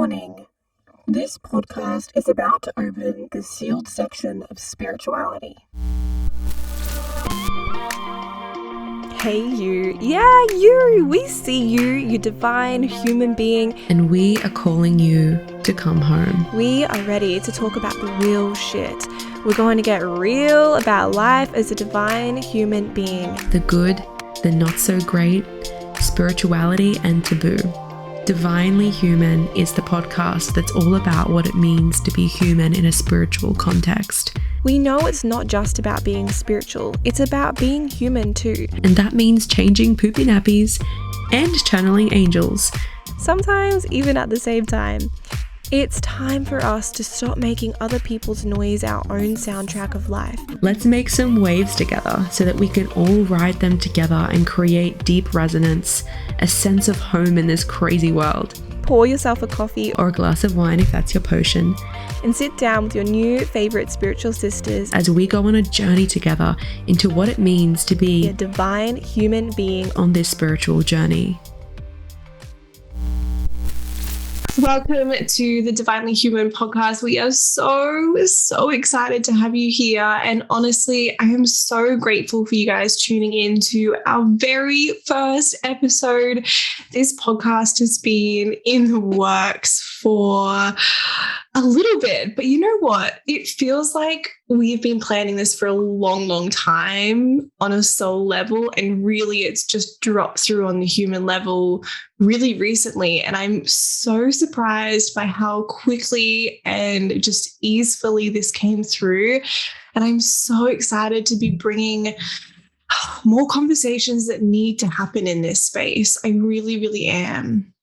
Warning. This podcast is about to open the sealed section of spirituality. Hey you, yeah you, we see you, you divine human being. And we are calling you to come home. We are ready to talk about the real shit. We're going to get real about life as a divine human being. The good, the not so great, spirituality and taboo. Divinely Human is the podcast that's all about what it means to be human in a spiritual context. We know it's not just about being spiritual, it's about being human too. And that means changing poopy nappies and channeling angels. Sometimes even at the same time. It's time for us to stop making other people's noise our own soundtrack of life. Let's make some waves together so that we can all ride them together and create deep resonance, a sense of home in this crazy world. Pour yourself a coffee or a glass of wine if that's your potion. And sit down with your new favorite spiritual sisters as we go on a journey together into what it means to be a divine human being on this spiritual journey. Welcome to the Divinely Human podcast. We are so excited to have you here. And honestly, I am so grateful for you guys tuning in to our very first episode. This podcast has been in the works for a little bit, but you know what? It feels like we've been planning this for a long time on a soul level, and really it's just dropped through on the human level really recently. And I'm so surprised by how quickly and just easily this came through. And I'm so excited to be bringing more conversations that need to happen in this space. I really am.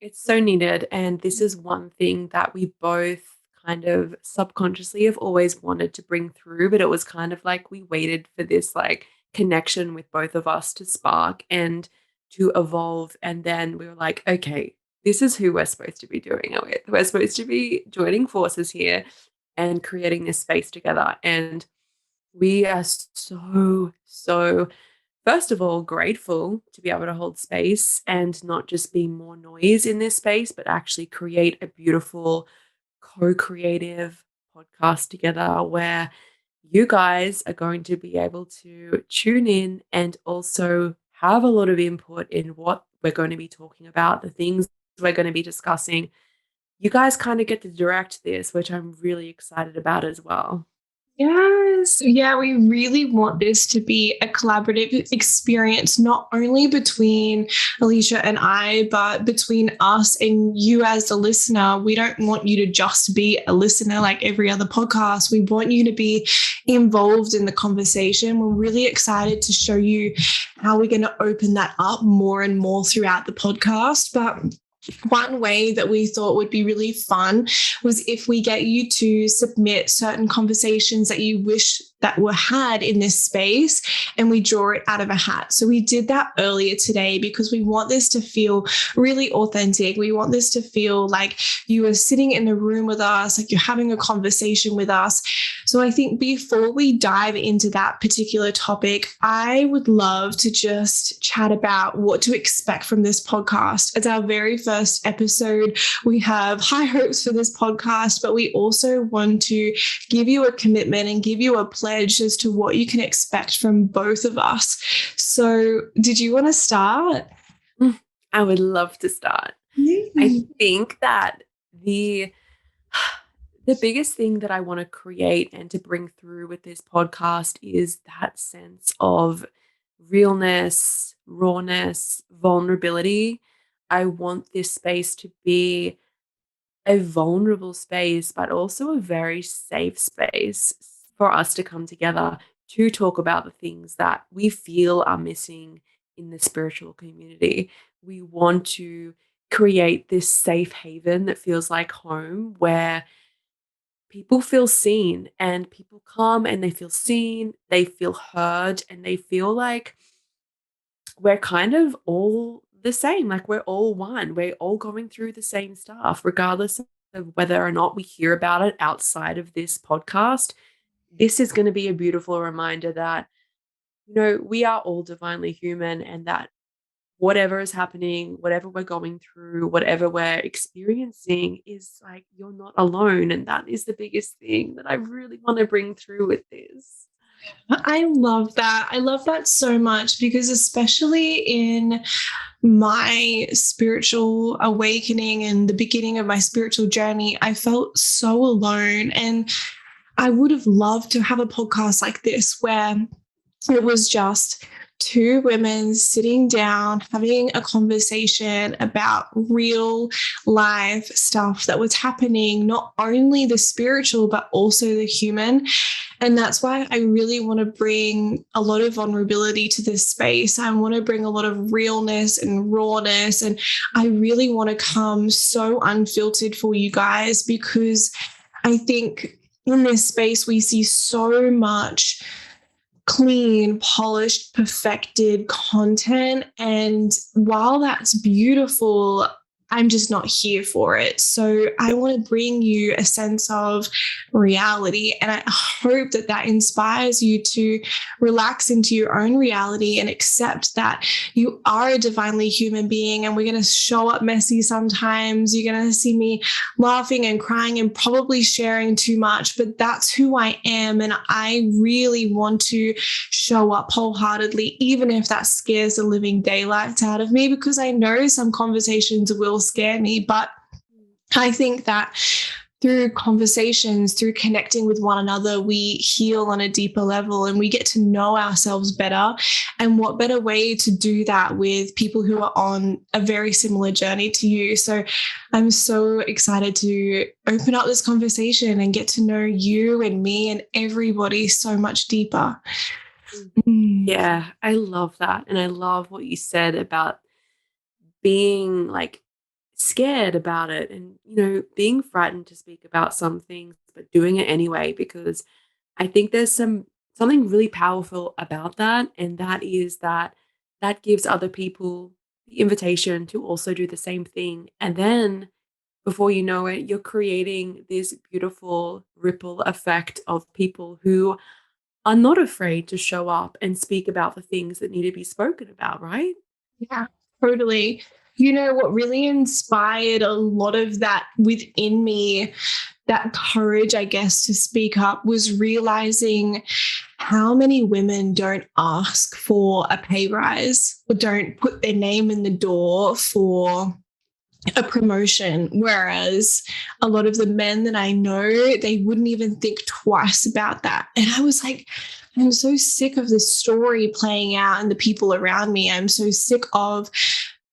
It's so needed. And this is one thing that we both kind of subconsciously have always wanted to bring through, but it was kind of like we waited for this like connection with both of us to spark and to evolve. And then we were like, okay, this is who we're supposed to be doing it with. We're supposed to be joining forces here and creating this space together. And we are so first of all, grateful to be able to hold space and not just be more noise in this space, but actually create a beautiful co-creative podcast together where you guys are going to be able to tune in and also have a lot of input in what we're going to be talking about, the things we're going to be discussing. You guys kind of get to direct this, which I'm really excited about as well. Yes. Yeah, we really want this to be a collaborative experience, not only between Aleisha and I, but between us and you as the listener. We don't want you to just be a listener like every other podcast. We want you to be involved in the conversation. We're really excited to show you how we're going to open that up more and more throughout the podcast. But one way that we thought would be really fun was if we get you to submit certain conversations that you wish that were had in this space, and we draw it out of a hat. So we did that earlier today because we want this to feel really authentic. We want this to feel like you are sitting in the room with us, like you're having a conversation with us. So I think before we dive into that particular topic, I would love to just chat about what to expect from this podcast. It's our very first episode. We have high hopes for this podcast, but we also want to give you a commitment and give you a pledge as to what you can expect from both of us. So did you want to start? I would love to start. I think that the biggest thing that I want to create and to bring through with this podcast is that sense of realness, rawness, vulnerability. I want this space to be a vulnerable space, but also a very safe space for us to come together to talk about the things that we feel are missing in the spiritual community. We want to create this safe haven that feels like home, where people feel seen and people come and they feel seen, they feel heard, and they feel like we're kind of all the same, like we're all one. We're all going through the same stuff, regardless of whether or not we hear about it outside of this podcast. This is going to be a beautiful reminder that, you know, we are all divinely human, and that whatever is happening, whatever we're going through, whatever we're experiencing is like, you're not alone. And that is the biggest thing that I really want to bring through with this. I love that. I love that so much because, especially in my spiritual awakening and the beginning of my spiritual journey, I felt so alone. And I would have loved to have a podcast like this where it was just two women sitting down, having a conversation about real life stuff that was happening, not only the spiritual, but also the human. And that's why I really want to bring a lot of vulnerability to this space. I want to bring a lot of realness and rawness. And I really want to come so unfiltered for you guys, because I think in this space, we see so much clean, polished, perfected content. And while that's beautiful, I'm just not here for it. So I want to bring you a sense of reality. And I hope that that inspires you to relax into your own reality and accept that you are a divinely human being. And we're going to show up messy sometimes. You're going to see me laughing and crying and probably sharing too much, but that's who I am. And I really want to show up wholeheartedly, even if that scares the living daylights out of me, because I know some conversations will scare me. But I think that through conversations, through connecting with one another, we heal on a deeper level and we get to know ourselves better. And what better way to do that with people who are on a very similar journey to you? So I'm so excited to open up this conversation and get to know you and me and everybody so much deeper. Yeah, I love that. And I love what you said about being like scared about it and, being frightened to speak about some things, but doing it anyway, because I think there's something really powerful about that. And that is that gives other people the invitation to also do the same thing. And then before you know it, you're creating this beautiful ripple effect of people who are not afraid to show up and speak about the things that need to be spoken about, right? Yeah, totally. You know, what really inspired a lot of that within me, that courage, I guess, to speak up, was realizing how many women don't ask for a pay rise or don't put their name in the door for a promotion, whereas a lot of the men that I know, they wouldn't even think twice about that. And I was like, I'm so sick of this story playing out and the people around me. I'm so sick of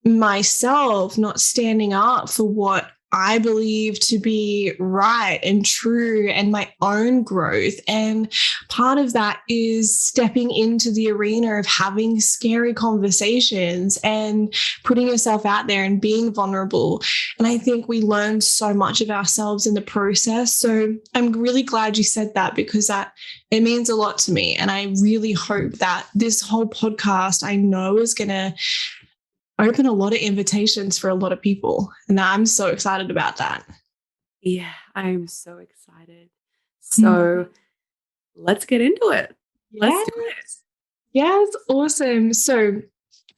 myself not standing up for what I believe to be right and true and my own growth. And part of that is stepping into the arena of having scary conversations and putting yourself out there and being vulnerable. And I think we learn so much of ourselves in the process. So I'm really glad you said that, because it means a lot to me. And I really hope that this whole podcast, I know, is going to open a lot of invitations for a lot of people. And I'm so excited about that. Yeah, I'm so excited. So let's get into it. Let's do it. Yes, awesome. So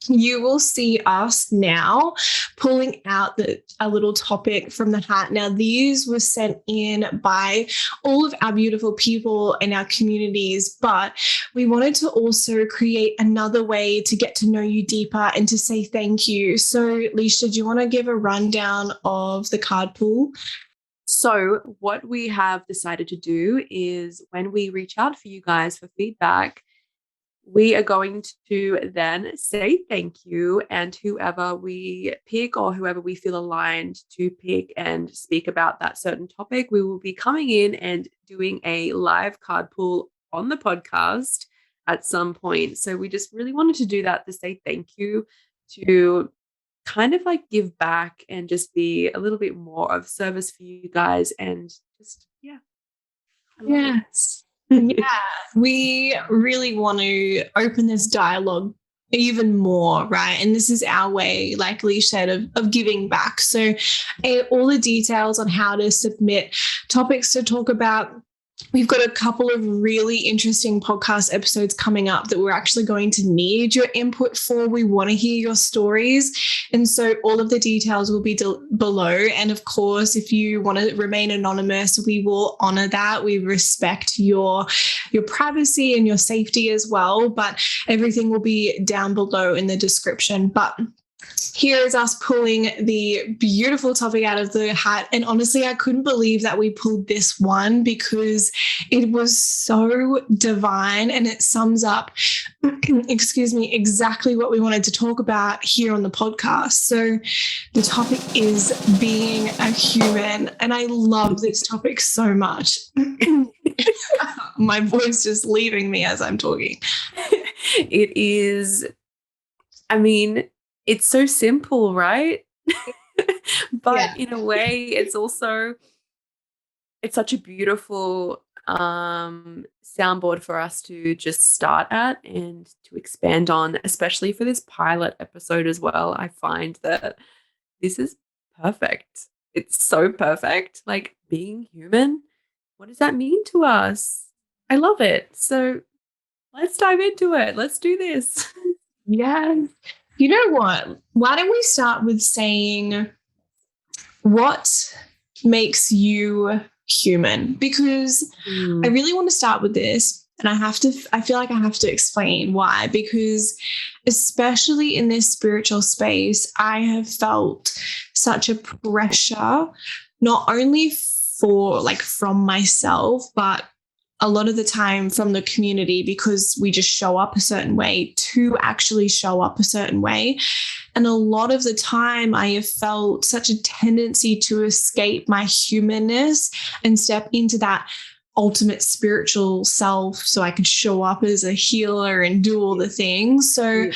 you will see us now pulling out a little topic from the hat. Now, these were sent in by all of our beautiful people in our communities, but we wanted to also create another way to get to know you deeper and to say thank you. So, Aleisha, do you want to give a rundown of the card pool? So what we have decided to do is, when we reach out for you guys for feedback, we are going to then say thank you, and whoever we pick or whoever we feel aligned to pick and speak about that certain topic, we will be coming in and doing a live card pull on the podcast at some point. So we just really wanted to do that to say thank you, to kind of like give back and just be a little bit more of service for you guys, and just, yeah. Yes. Yeah, we really want to open this dialogue even more, right? And this is our way, like Lee said, of giving back. So all the details on how to submit topics to talk about we've got a couple of really interesting podcast episodes coming up that we're actually going to need your input for. We want to hear your stories. And so all of the details will be below. And of course, if you want to remain anonymous, we will honor that. We respect your privacy and your safety as well. But everything will be down below in the description. But here is us pulling the beautiful topic out of the hat. And honestly, I couldn't believe that we pulled this one because it was so divine and it sums up, excuse me, exactly what we wanted to talk about here on the podcast. So the topic is being a human. And I love this topic so much. My voice just leaving me as I'm talking. It is, I mean, it's so simple, right? But in a way, it's such a beautiful soundboard for us to just start at and to expand on, especially for this pilot episode as well. I find that this is perfect. It's so perfect. Like, being human, what does that mean to us? I love it. So let's dive into it. Let's do this. Yes. You know what? Why don't we start with saying what makes you human? Because I really want to start with this, and I feel like I have to explain why. Because especially in this spiritual space, I have felt such a pressure, not only from myself, but a lot of the time from the community, because we just show up a certain way to actually show up a certain way. And a lot of the time I have felt such a tendency to escape my humanness and step into that ultimate spiritual self so I could show up as a healer and do all the things. So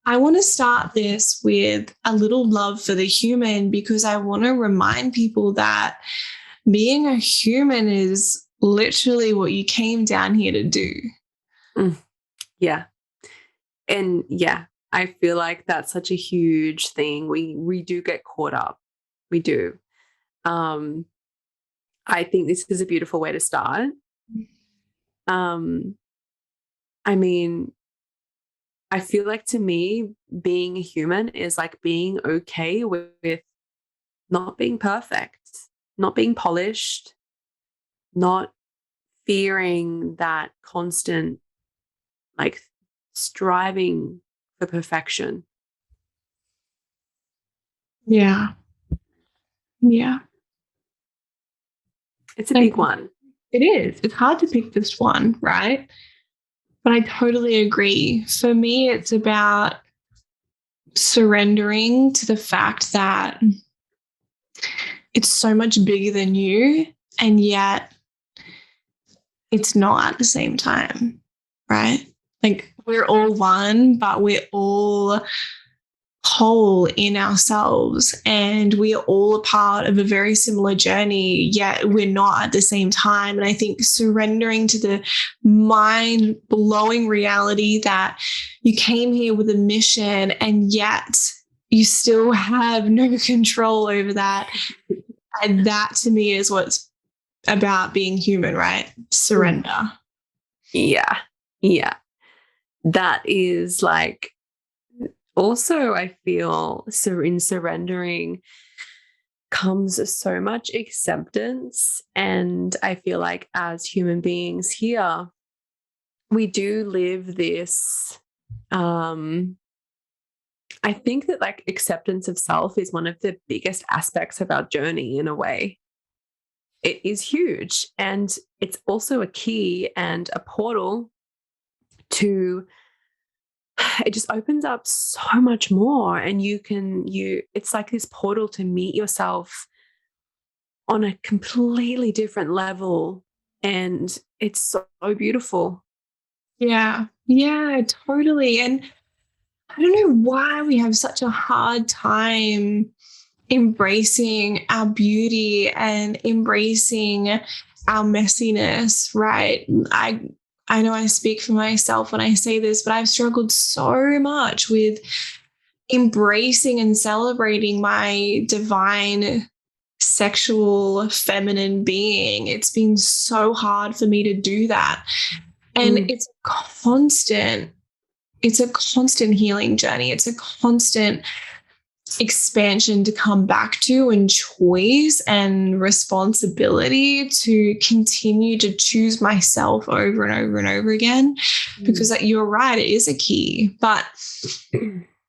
I want to start this with a little love for the human, because I want to remind people that being a human is literally what you came down here to do. Yeah. And yeah, I feel like that's such a huge thing. We do get caught up. We do. I think this is a beautiful way to start. I mean, I feel like, to me, being a human is like being okay with not being perfect, not being polished, not fearing that constant, like, striving for perfection. Yeah. Yeah. It's a big one. It is. It's hard to pick this one, right? But I totally agree. For me, it's about surrendering to the fact that it's so much bigger than you, and yet it's not at the same time, right? Like, we're all one, but we're all whole in ourselves, and we are all a part of a very similar journey, yet we're not at the same time. And I think surrendering to the mind-blowing reality that you came here with a mission, and yet you still have no control over that. And that, to me, is what's about being human, right? Surrender. Yeah. Yeah. That is, like, also, I feel, so in surrendering comes so much acceptance. And I feel like as human beings here, we do live this, I think that, like, acceptance of self is one of the biggest aspects of our journey in a way. It is huge. And it's also a key and a portal to, it just opens up so much more. And it's like this portal to meet yourself on a completely different level. And it's so beautiful. Yeah. Yeah, totally. And I don't know why we have such a hard time embracing our beauty and embracing our messiness, right? I know I speak for myself when I say this, but I've struggled so much with embracing and celebrating my divine sexual feminine being. It's been so hard for me to do that. And it's a constant healing journey. It's a constant expansion to come back to, and choice and responsibility to continue to choose myself over and over and over again. Because you're right, it is a key. But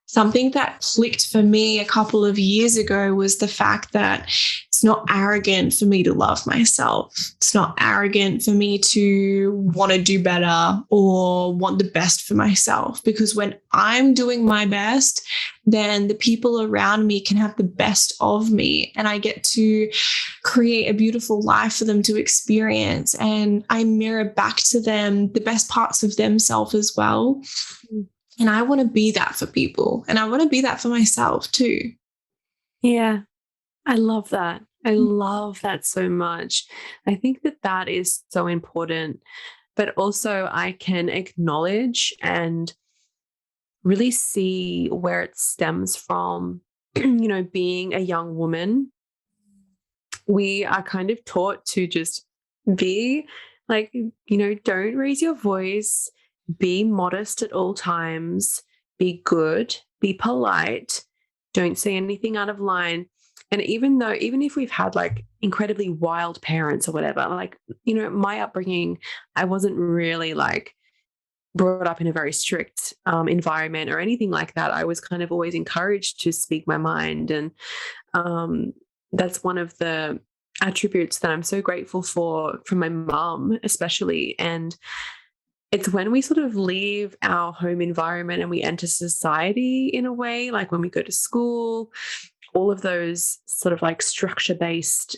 something that clicked for me a couple of years ago was the fact that it's not arrogant for me to love myself. It's not arrogant for me to want to do better or want the best for myself. Because when I'm doing my best, then the people around me can have the best of me, and I get to create a beautiful life for them to experience. And I mirror back to them the best parts of themselves as well. And I want to be that for people, and I want to be that for myself too. Yeah, I love that. I love that so much. I think that is so important, but also I can acknowledge and really see where it stems from. Being a young woman, we are kind of taught to just be like, don't raise your voice, be modest at all times, be good, be polite, don't say anything out of line. And even if we've had like incredibly wild parents or whatever, like, my upbringing, I wasn't really like brought up in a very strict environment or anything like that. I was kind of always encouraged to speak my mind. And that's one of the attributes that I'm so grateful for from my mom, especially. And it's when we sort of leave our home environment and we enter society in a way, like when we go to school, all of those sort of like structure-based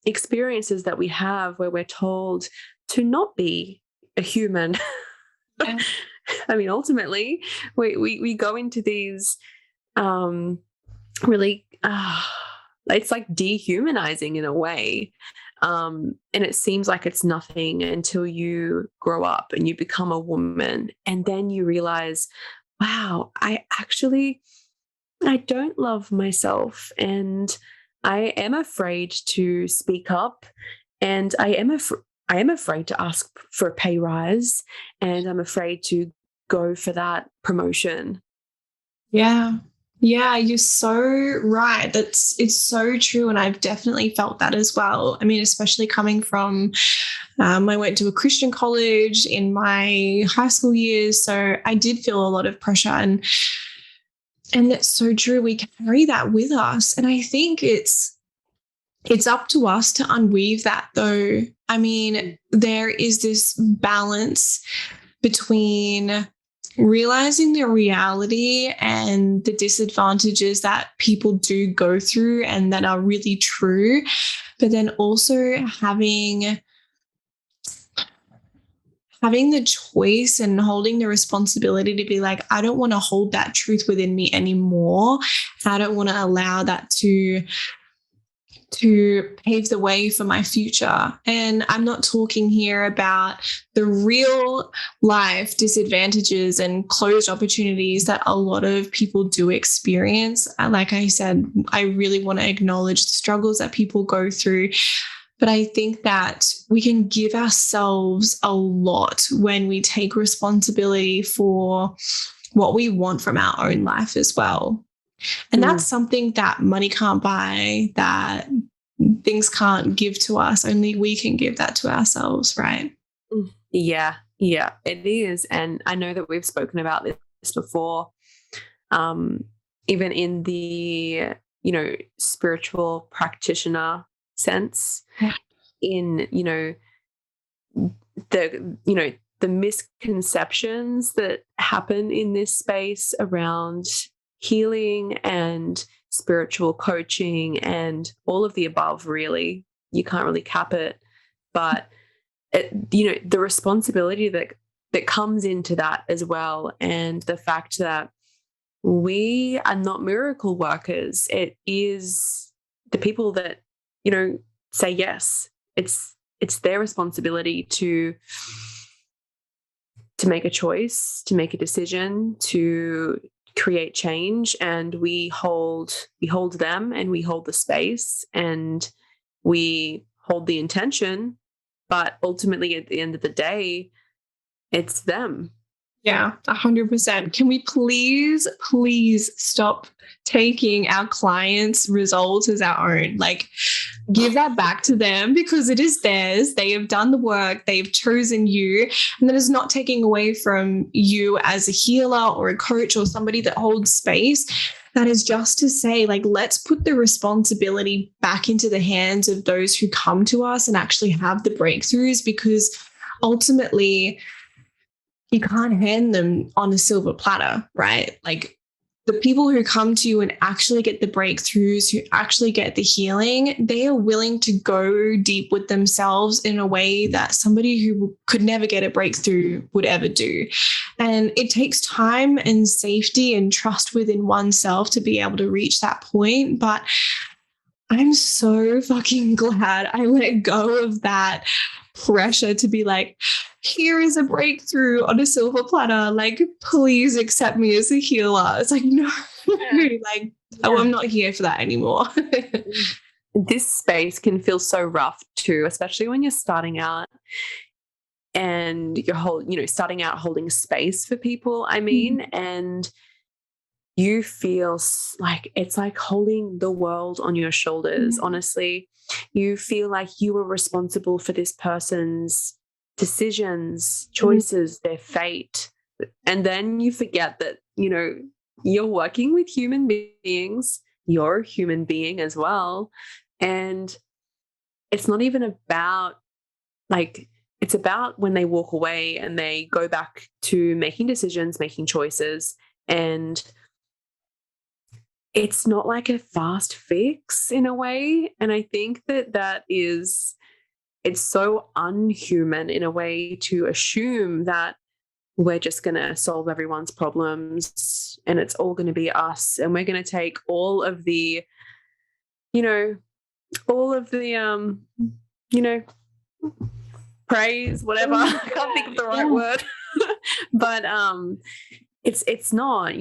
experiences that we have where we're told to not be a human. Yeah. I mean, ultimately, we go into these really, it's like dehumanizing in a way. And it seems like it's nothing until you grow up and you become a woman. And then you realize, wow, I don't love myself. And I am afraid to speak up. And I am afraid to ask for a pay rise. And I'm afraid to go for that promotion. Yeah. Yeah, you're so right. It's so true. And I've definitely felt that as well. I mean, especially coming from, I went to a Christian college in my high school years. So I did feel a lot of pressure, and that's so true. We carry that with us. And I think it's up to us to unweave that though. I mean, there is this balance between realizing the reality and the disadvantages that people do go through and that are really true, but then also having the choice and holding the responsibility to be like, I don't want to hold that truth within me anymore. I don't want to allow that to pave the way for my future. And I'm not talking here about the real life disadvantages and closed opportunities that a lot of people do experience. Like I said, I really want to acknowledge the struggles that people go through. But I think that we can give ourselves a lot when we take responsibility for what we want from our own life as well. And that's something that money can't buy, that things can't give to us. Only we can give that to ourselves, right? Yeah, it is. And I know that we've spoken about this before, even in the, spiritual practitioner sense, in, the misconceptions that happen in this space around healing and spiritual coaching and all of the above. Really, you can't really cap it, but the responsibility that comes into that as well, and the fact that we are not miracle workers. It is the people that say yes. It's their responsibility to make a choice, to make a decision, to create change, and we hold them, and we hold the space, and we hold the intention, but ultimately at the end of the day, it's them. Yeah, 100%. Can we please stop taking our clients' results as our own? Like, give that back to them, because it is theirs. They have done the work. They've chosen you. And that is not taking away from you as a healer or a coach or somebody that holds space. That is just to say, like, let's put the responsibility back into the hands of those who come to us and actually have the breakthroughs, because ultimately, you can't hand them on a silver platter, right? Like, the people who come to you and actually get the breakthroughs, who actually get the healing, they are willing to go deep with themselves in a way that somebody who could never get a breakthrough would ever do. And it takes time and safety and trust within oneself to be able to reach that point. But I'm so fucking glad I let go of that pressure to be like, here is a breakthrough on a silver platter. Like, please accept me as a healer. It's like, no, like, oh, I'm not here for that anymore. This space can feel so rough too, especially when you're starting out and you're starting out holding space for people. I mean, and you feel like it's like holding the world on your shoulders. Honestly, you feel like you are responsible for this person's decisions, choices, their fate. And then you forget that, you're working with human beings. You're a human being as well. And it's not even about it's about when they walk away and they go back to making decisions, making choices. And it's not like a fast fix in a way. And I think it's so unhuman in a way to assume that we're just going to solve everyone's problems and it's all going to be us. And we're going to take all of the praise, whatever. I can't think of the right word. But it's not,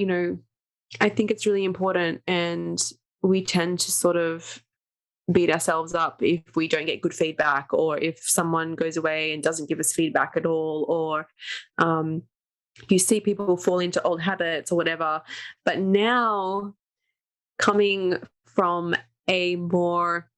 I think it's really important, and we tend to sort of beat ourselves up if we don't get good feedback, or if someone goes away and doesn't give us feedback at all, or you see people fall into old habits or whatever. But now, coming from a more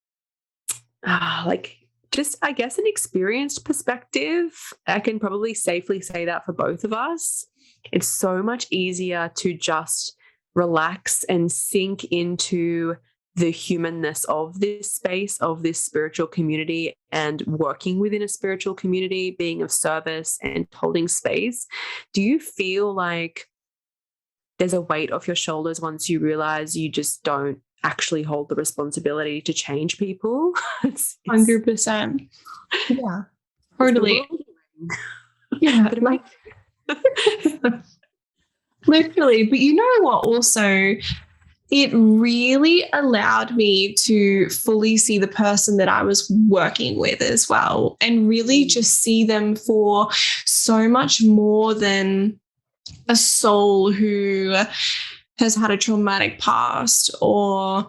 just, I guess, an experienced perspective, I can probably safely say that for both of us, it's so much easier to just relax and sink into the humanness of this space, of this spiritual community, and working within a spiritual community, being of service and holding space. Do you feel like there's a weight off your shoulders once you realize you just don't actually hold the responsibility to change people? 100%. Yeah, totally. Yeah, like literally. But you know what, also, it really allowed me to fully see the person that I was working with as well, and really just see them for so much more than a soul who has had a traumatic past or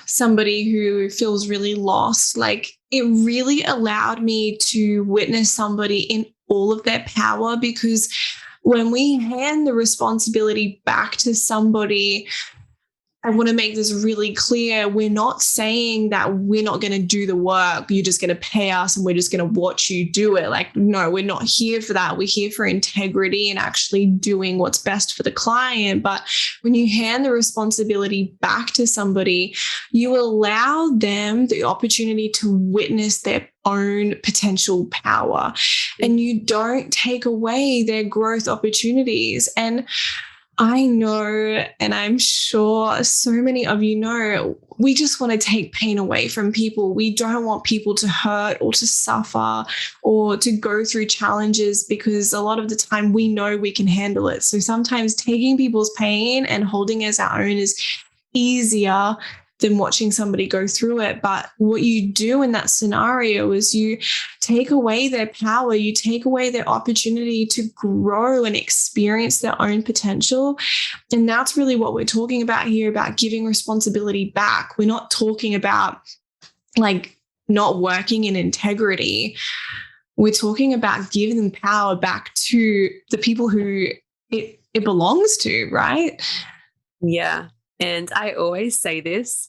somebody who feels really lost. Like, it really allowed me to witness somebody in all of their power, because when we hand the responsibility back to somebody, I want to make this really clear. We're not saying that we're not going to do the work. You're just going to pay us and we're just going to watch you do it. Like, no, we're not here for that. We're here for integrity and actually doing what's best for the client. But when you hand the responsibility back to somebody, you allow them the opportunity to witness their own potential power, and you don't take away their growth opportunities. And I know, and I'm sure so many of you know, we just want to take pain away from people. We don't want people to hurt or to suffer or to go through challenges, because a lot of the time we know we can handle it. So sometimes taking people's pain and holding as our own is easier than watching somebody go through it. But what you do in that scenario is you take away their power, you take away their opportunity to grow and experience their own potential. And that's really what we're talking about here, about giving responsibility back. We're not talking about like not working in integrity. We're talking about giving them power back to the people who it belongs to, right? Yeah. And I always say this,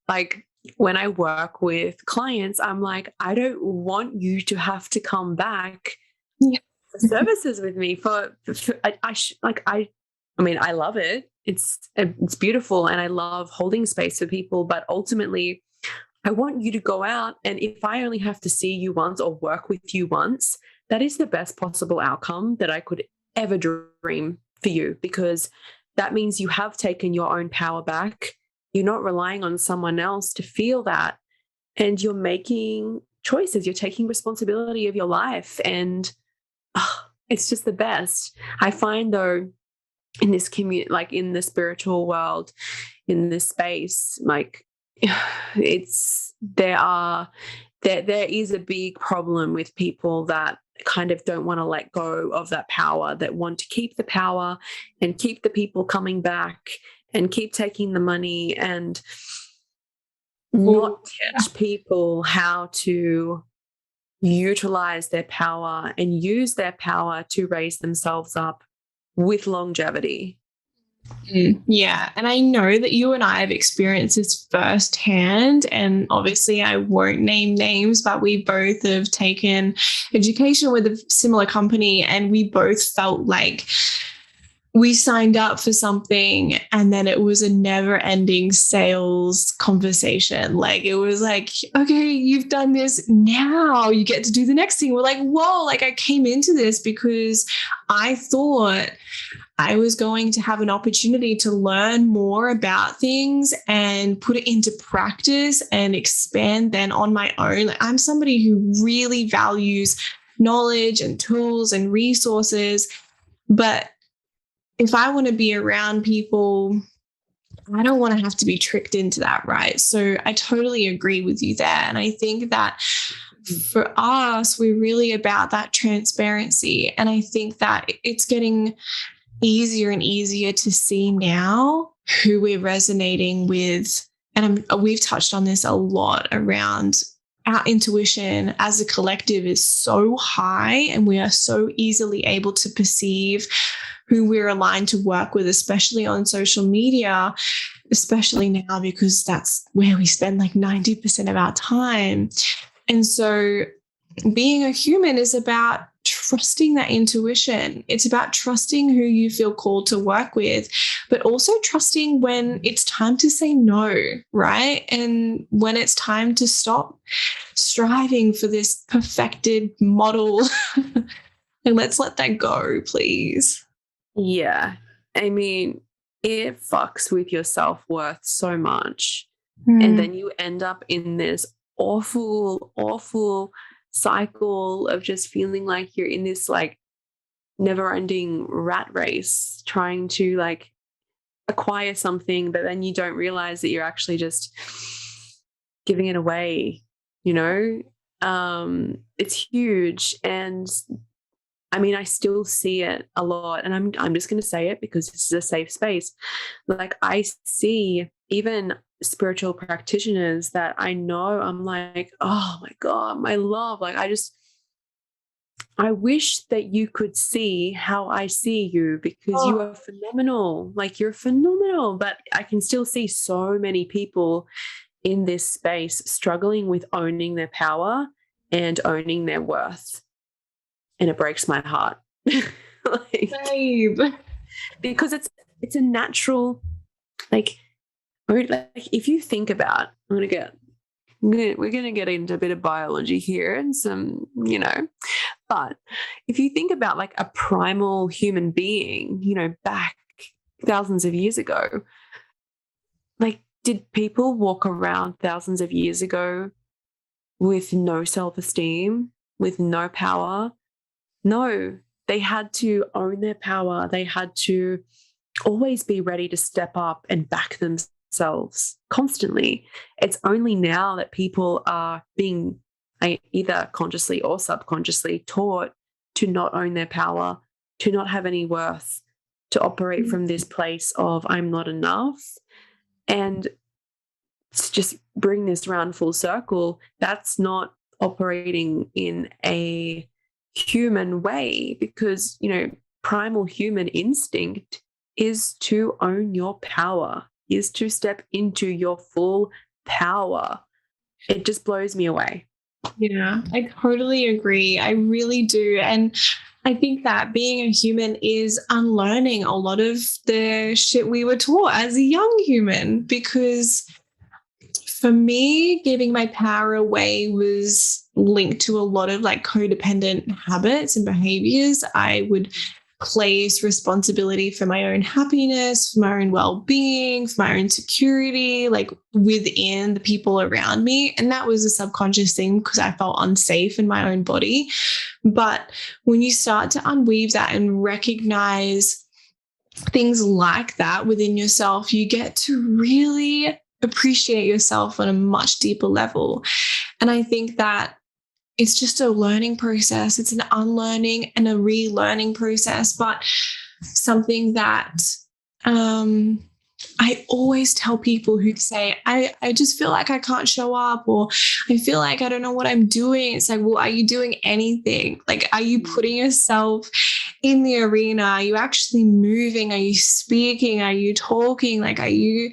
like when I work with clients, I'm like, I don't want you to have to come back for services with me I mean, I love it. It's beautiful. And I love holding space for people, but ultimately I want you to go out. And if I only have to see you once or work with you once, that is the best possible outcome that I could ever dream for you, because that means you have taken your own power back. You're not relying on someone else to feel that. And you're making choices. You're taking responsibility of your life. And it's just the best. I find, though, in this community, like in the spiritual world, in this space, like there is a big problem with people that kind of don't want to let go of that power, that want to keep the power and keep the people coming back and keep taking the money, and not teach people how to utilize their power and use their power to raise themselves up with longevity. Yeah. And I know that you and I have experienced this firsthand. And obviously, I won't name names, but we both have taken education with a similar company. And we both felt like we signed up for something and then it was a never ending sales conversation. Like it was like, okay, you've done this. Now you get to do the next thing. We're like, whoa, like I came into this because I thought I was going to have an opportunity to learn more about things and put it into practice and expand then on my own. Like, I'm somebody who really values knowledge and tools and resources. But if I want to be around people, I don't want to have to be tricked into that, right? So I totally agree with you there. And I think that for us, we're really about that transparency. And I think that it's getting easier and easier to see now who we're resonating with. And we've touched on this a lot around our intuition as a collective is so high, and we are so easily able to perceive who we're aligned to work with, especially on social media, especially now because that's where we spend like 90% of our time. And so being a human is about trusting that intuition. It's about trusting who you feel called to work with, but also trusting when it's time to say no, right? And when it's time to stop striving for this perfected model. And let's let that go, please. Yeah. I mean, it fucks with your self-worth so much. And then you end up in this awful, awful cycle of just feeling like you're in this like never-ending rat race trying to like acquire something, but then you don't realize that you're actually just giving it away, you know? It's huge. And I mean, I still see it a lot, and I'm just going to say it because this is a safe space. Like I see even spiritual practitioners that I know, I'm like, oh my God, my love. Like I wish that you could see how I see you, because you are phenomenal. Like you're phenomenal, but I can still see so many people in this space struggling with owning their power and owning their worth. And it breaks my heart. Like, Babe. Because it's a natural, like if you think about, we're gonna get into a bit of biology here and some, you know, but if you think about like a primal human being, you know, back thousands of years ago, like did people walk around thousands of years ago with no self-esteem, with no power? No, they had to own their power. They had to always be ready to step up and back themselves themselves constantly. It's only now that people are being either consciously or subconsciously taught to not own their power, to not have any worth, to operate from this place of I'm not enough. And to just bring this round full circle, that's not operating in a human way, because, you know, primal human instinct is to own your power, is to step into your full power. It just blows me away. Yeah, I totally agree. I really do. And I think that being a human is unlearning a lot of the shit we were taught as a young human, because for me, giving my power away was linked to a lot of like codependent habits and behaviors. I would place responsibility for my own happiness, for my own well-being, for my own security, like within the people around me. And that was a subconscious thing because I felt unsafe in my own body. But when you start to unweave that and recognize things like that within yourself, you get to really appreciate yourself on a much deeper level. And I think that it's just a learning process. It's an unlearning and a relearning process, but something that I always tell people who say, I just feel like I can't show up, or I feel like I don't know what I'm doing. It's like, well, are you doing anything? Like, are you putting yourself in the arena? Are you actually moving? Are you speaking? Are you talking? Like, are you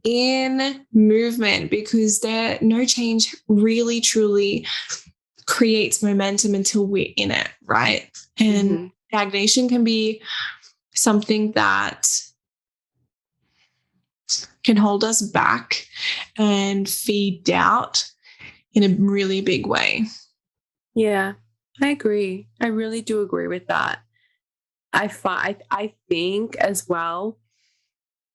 in movement? Because no change really, truly creates momentum until we're in it, right? And stagnation can be something that can hold us back and feed doubt in a really big way. Yeah, I agree. I really do agree with that. I think as well,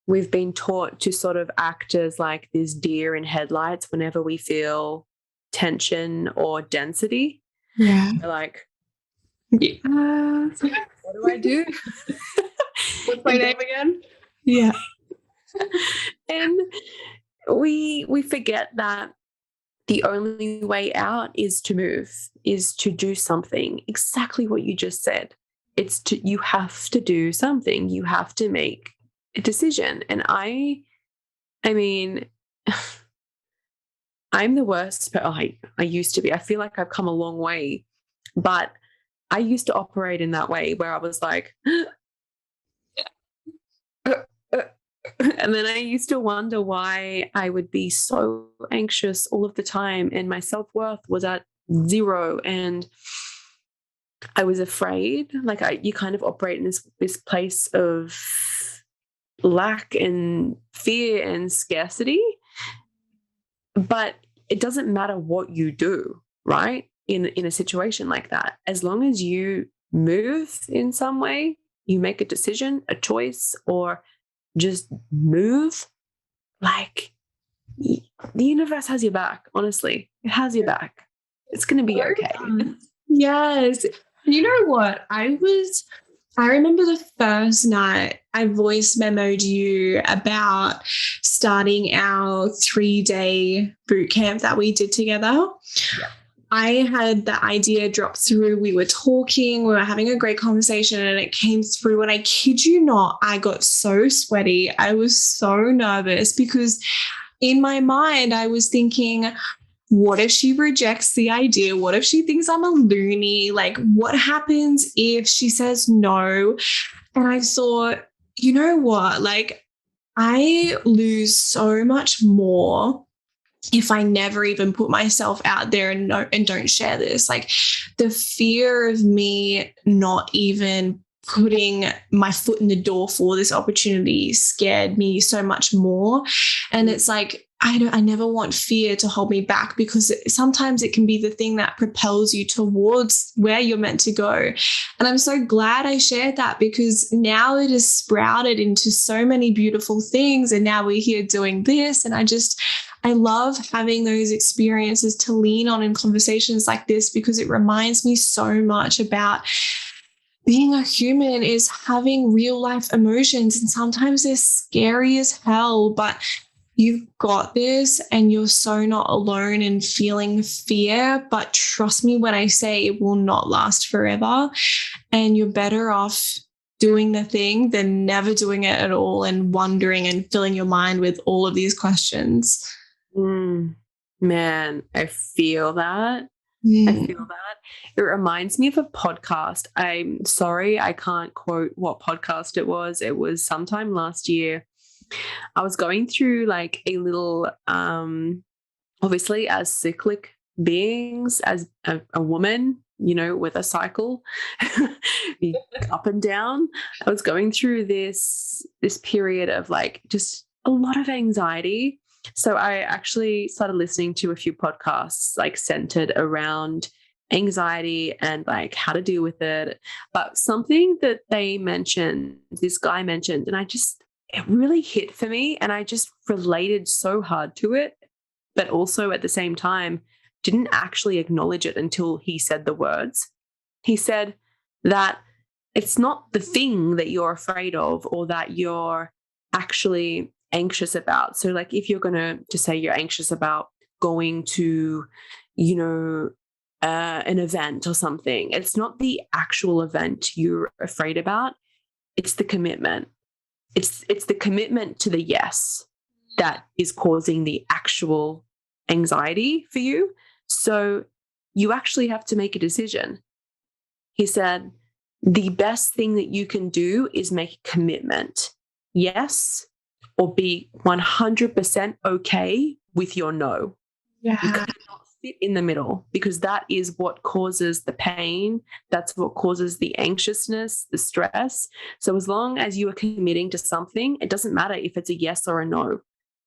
we've been taught to sort of act as like this deer in headlights whenever we feel tension or density. Yeah. We're like, what do I do? What's my name again? Yeah. And we forget that the only way out is to move, is to do something. Exactly what you just said. You have to do something. You have to make a decision. And I mean, I'm the worst, but I used to be. I feel like I've come a long way, but I used to operate in that way where I was like, and then I used to wonder why I would be so anxious all of the time, and my self-worth was at 0, and I was afraid. Like you kind of operate in this place of lack and fear and scarcity. But it doesn't matter what you do, right? In a situation like that, as long as you move in some way, you make a decision, a choice, or just move, like the universe has your back. Honestly, it has your back. It's going to be okay. Yes. You know what? I remember the first night I voice memoed you about starting our 3-day boot camp that we did together. Yeah. I had the idea drop through. We were talking, we were having a great conversation, and it came through. And I kid you not, I got so sweaty. I was so nervous because in my mind, I was thinking, what if she rejects the idea? What if she thinks I'm a loony? Like, what happens if she says no? And I thought, you know what? Like, I lose so much more if I never even put myself out there and don't share this. Like, the fear of me not even putting my foot in the door for this opportunity scared me so much more. And it's like, I never want fear to hold me back, because sometimes it can be the thing that propels you towards where you're meant to go. And I'm so glad I shared that, because now it has sprouted into so many beautiful things. And now we're here doing this. And I love having those experiences to lean on in conversations like this, because it reminds me so much about being a human is having real life emotions. And sometimes they're scary as hell, but you've got this and you're so not alone in feeling fear. But trust me when I say it will not last forever. And you're better off doing the thing than never doing it at all and wondering and filling your mind with all of these questions. Man, I feel that. I feel that. It reminds me of a podcast. I'm sorry, I can't quote what podcast it was. It was sometime last year. I was going through like a little, obviously as cyclic beings, as a woman, you know, with a cycle, up and down. I was going through this period of like just a lot of anxiety. So I actually started listening to a few podcasts like centered around anxiety and like how to deal with it. But something that this guy mentioned, and it really hit for me, and I just related so hard to it, but also at the same time didn't actually acknowledge it until he said the words. He said that it's not the thing that you're afraid of or that you're actually anxious about. So like if you're going to just say you're anxious about going to, you know, an event or something, it's not the actual event you're afraid about. It's the commitment. It's the commitment to the yes that is causing the actual anxiety for you. So you actually have to make a decision. He said, the best thing that you can do is make a commitment. Yes, or be 100% okay with your no. Yeah. You cannot sit in the middle because that is what causes the pain. That's what causes the anxiousness, the stress. So as long as you are committing to something, it doesn't matter if it's a yes or a no.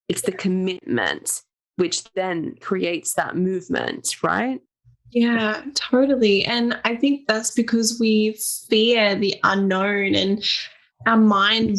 It's the commitment which then creates that movement, right? Yeah, totally. And I think that's because we fear the unknown, and our mind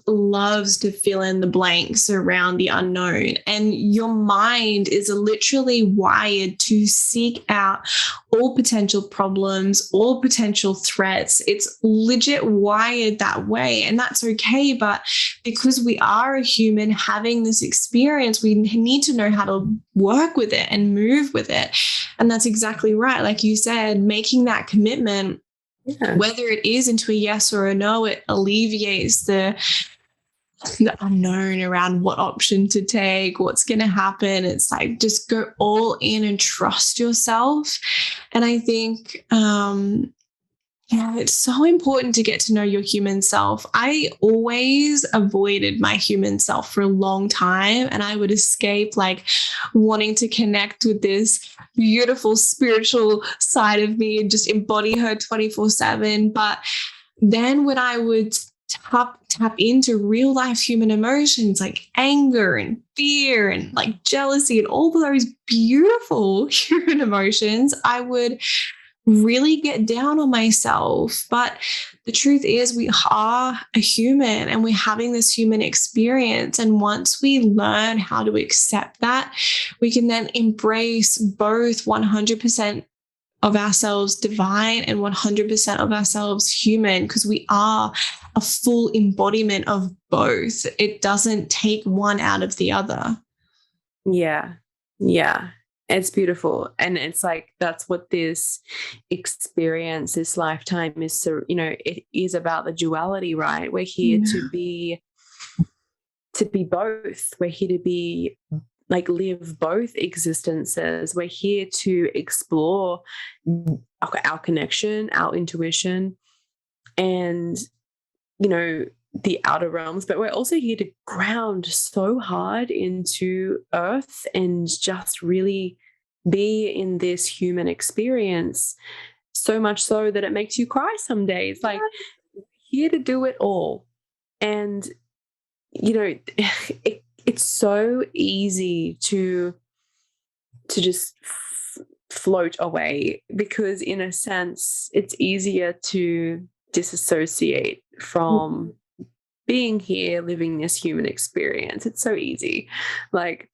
loves to fill in the blanks around the unknown. And your mind is literally wired to seek out all potential problems, all potential threats. It's legit wired that way. And that's okay. But because we are a human having this experience, we need to know how to work with it and move with it. And that's exactly right. Like you said, making that commitment. Yeah. Whether it is into a yes or a no, it alleviates the unknown around what option to take, what's going to happen. It's like just go all in and trust yourself. And I think, it's so important to get to know your human self. I always avoided my human self for a long time, and I would escape like wanting to connect with this beautiful spiritual side of me and just embody her 24/7. But then when I would tap into real life human emotions like anger and fear and like jealousy and all those beautiful human emotions, I would really get down on myself. But the truth is we are a human and we're having this human experience. And once we learn how to accept that, we can then embrace both 100% of ourselves divine and 100% of ourselves human, because we are a full embodiment of both. It doesn't take one out of the other. Yeah. Yeah. It's beautiful. And it's like, that's what this experience, this lifetime is. So, you know, it is about the duality, right? We're here to be both. We're here to be like live both existences. We're here to explore our connection, our intuition, and, you know, the outer realms, but we're also here to ground so hard into earth and just really be in this human experience, so much so that it makes you cry some days. Like, here to do it all. And, you know, it's so easy to just float away, because in a sense it's easier to disassociate from being here, living this human experience. It's so easy. Like,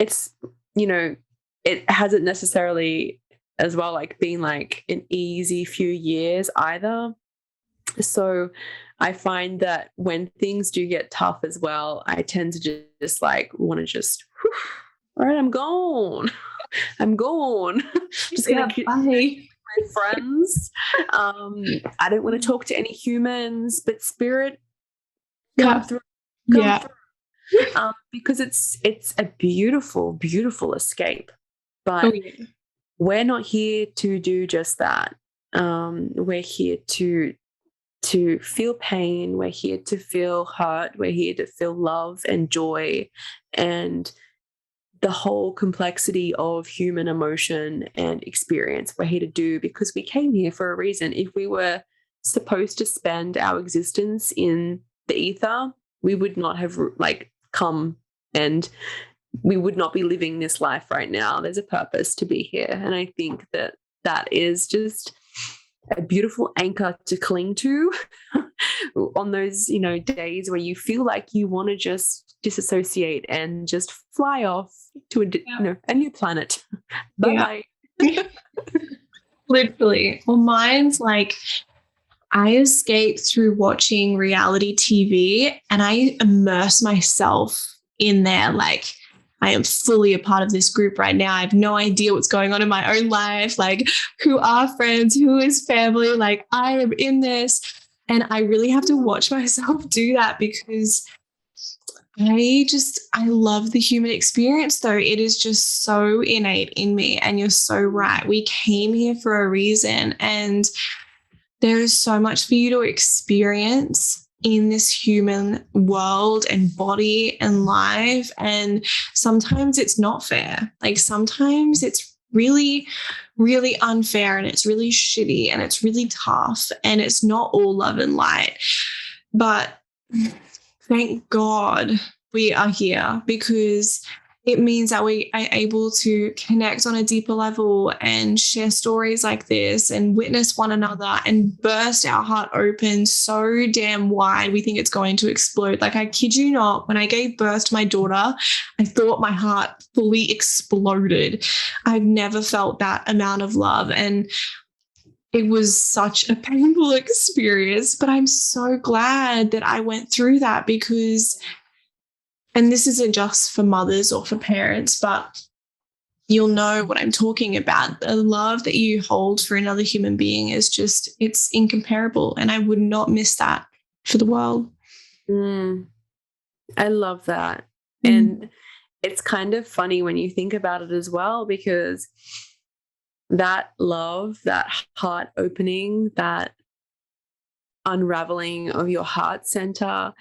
it's, you know, it hasn't necessarily as well like been like an easy few years either. So I find that when things do get tough as well, I tend to just like want to just, whew, all right, I'm gone. I'm gone. Just Yeah, gonna keep bye. my friends. I don't want to talk to any humans, but spirit, come Yeah. through. Yeah. Because it's a beautiful, beautiful escape. But Oh, yeah. we're not here to do just that. We're here to feel pain. We're here to feel hurt. We're here to feel love and joy and the whole complexity of human emotion and experience. We're here to do because we came here for a reason. If we were supposed to spend our existence in the ether, we would not have like come, and we would not be living this life right now. There's a purpose to be here. And I think that that is just a beautiful anchor to cling to on those, days where you feel like you want to just disassociate and just fly off to a new planet. Bye bye. Literally. Well, mine's like, I escape through watching reality TV and I immerse myself in there. Like, I am fully a part of this group right now. I have no idea what's going on in my own life. Like, who are friends? Who is family? Like, I am in this. And I really have to watch myself do that because I love the human experience, though. It is just so innate in me. And you're so right. We came here for a reason. And there is so much for you to experience in this human world and body and life. And sometimes it's not fair. Like sometimes it's really, really unfair and it's really shitty and it's really tough and it's not all love and light. But thank God we are here because it means that we are able to connect on a deeper level and share stories like this and witness one another and burst our heart open so damn wide. We think it's going to explode. Like, I kid you not, when I gave birth to my daughter, I thought my heart fully exploded. I've never felt that amount of love. And it was such a painful experience, but I'm so glad that I went through that because, and this isn't just for mothers or for parents, but you'll know what I'm talking about. The love that you hold for another human being is just, it's incomparable. And I would not miss that for the world. I love that. And it's kind of funny when you think about it as well, because that love, that heart opening, that unraveling of your heart center,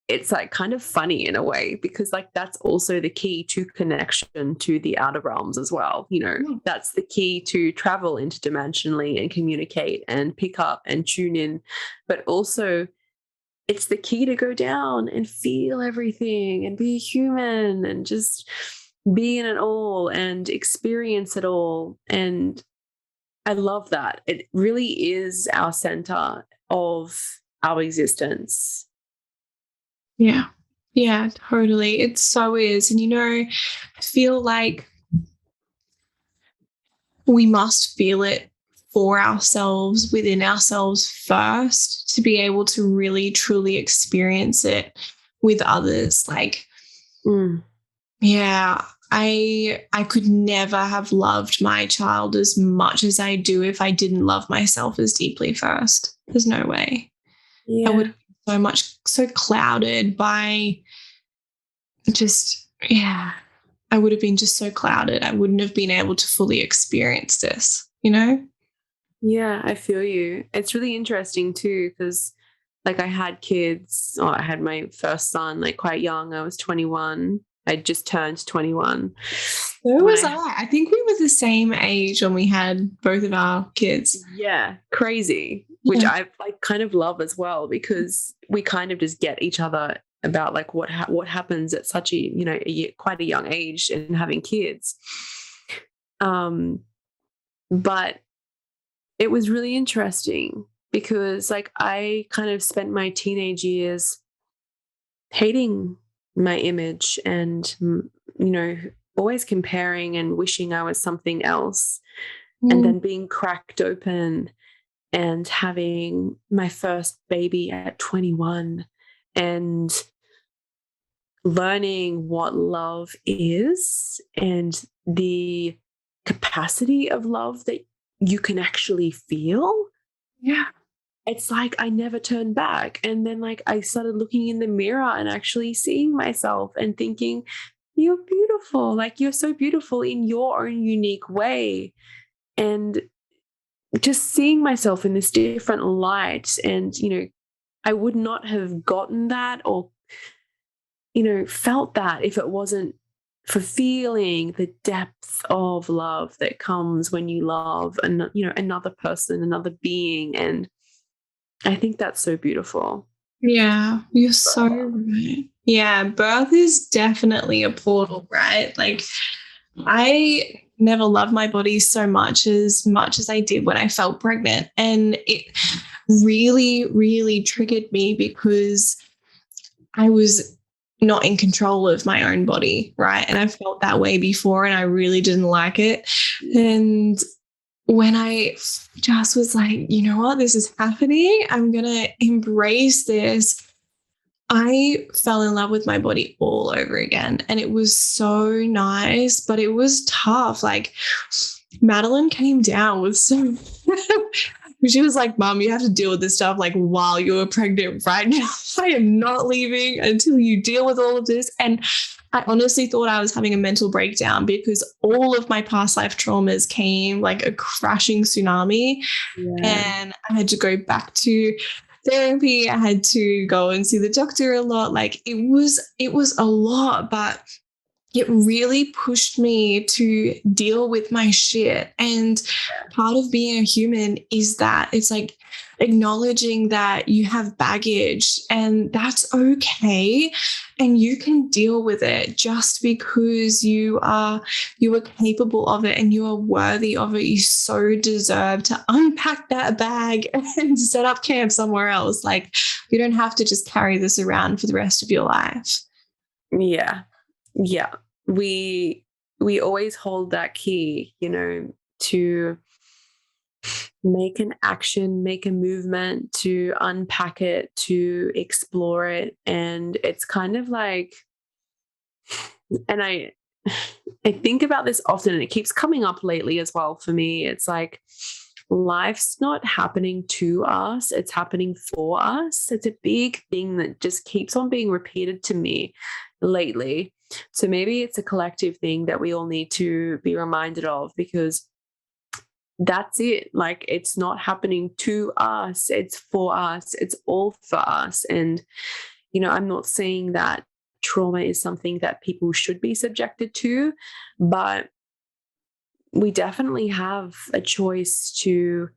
it's like kind of funny in a way because like that's also the key to connection to the outer realms as well. That's the key to travel interdimensionally and communicate and pick up and tune in. But also it's the key to go down and feel everything and be human and just be in it all and experience it all. And I love that. It really is our center of our existence. Yeah. Yeah, totally. It so is. And, I feel like we must feel it for ourselves, within ourselves first, to be able to really, truly experience it with others. Like, yeah, I could never have loved my child as much as I do if I didn't love myself as deeply first. There's no way. Yeah. I would so clouded by just, I would have been just so clouded. I wouldn't have been able to fully experience this, Yeah, I feel you. It's really interesting too, because like I had kids, or I had my first son like quite young. I was 21. I just turned 21. So was I. I think we were the same age when we had both of our kids. Yeah, crazy. Which I like kind of love as well, because we kind of just get each other about like what happens at such a quite a young age and having kids. But it was really interesting because like I kind of spent my teenage years hating my image and always comparing and wishing I was something else, and then being cracked open and having my first baby at 21 and learning what love is and the capacity of love that you can actually feel. Yeah. It's like I never turned back. And then like I started looking in the mirror and actually seeing myself and thinking, you're beautiful. Like you're so beautiful in your own unique way. And just seeing myself in this different light. And, I would not have gotten that or, felt that if it wasn't for feeling the depth of love that comes when you love another person, another being. And I think that's so beautiful. Yeah, you're so right. Yeah, birth is definitely a portal, right? Like I never loved my body so much as I did when I felt pregnant. And it really, really triggered me because I was not in control of my own body, right? And I felt that way before and I really didn't like it. And when I just was like, you know what, this is happening, I'm going to embrace this. I fell in love with my body all over again. And it was so nice, but it was tough. Like Madeline came down with so she was like, Mom, you have to deal with this stuff like while you're pregnant right now. I am not leaving until you deal with all of this. And I honestly thought I was having a mental breakdown because all of my past life traumas came like a crashing tsunami. Yeah. And I had to go back to therapy. I had to go and see the doctor a lot. Like it was a lot, but it really pushed me to deal with my shit. And part of being a human is that it's like acknowledging that you have baggage and that's okay. And you can deal with it just because you are capable of it and you are worthy of it. You so deserve to unpack that bag and set up camp somewhere else. Like you don't have to just carry this around for the rest of your life. Yeah. Yeah. We always hold that key, to make an action, make a movement, to unpack it, to explore it. And it's kind of like, and I think about this often and it keeps coming up lately as well for me. It's like life's not happening to us, it's happening for us. It's a big thing that just keeps on being repeated to me lately. So maybe it's a collective thing that we all need to be reminded of, because that's it. Like it's not happening to us, it's for us, it's all for us. And, I'm not saying that trauma is something that people should be subjected to, but we definitely have a choice to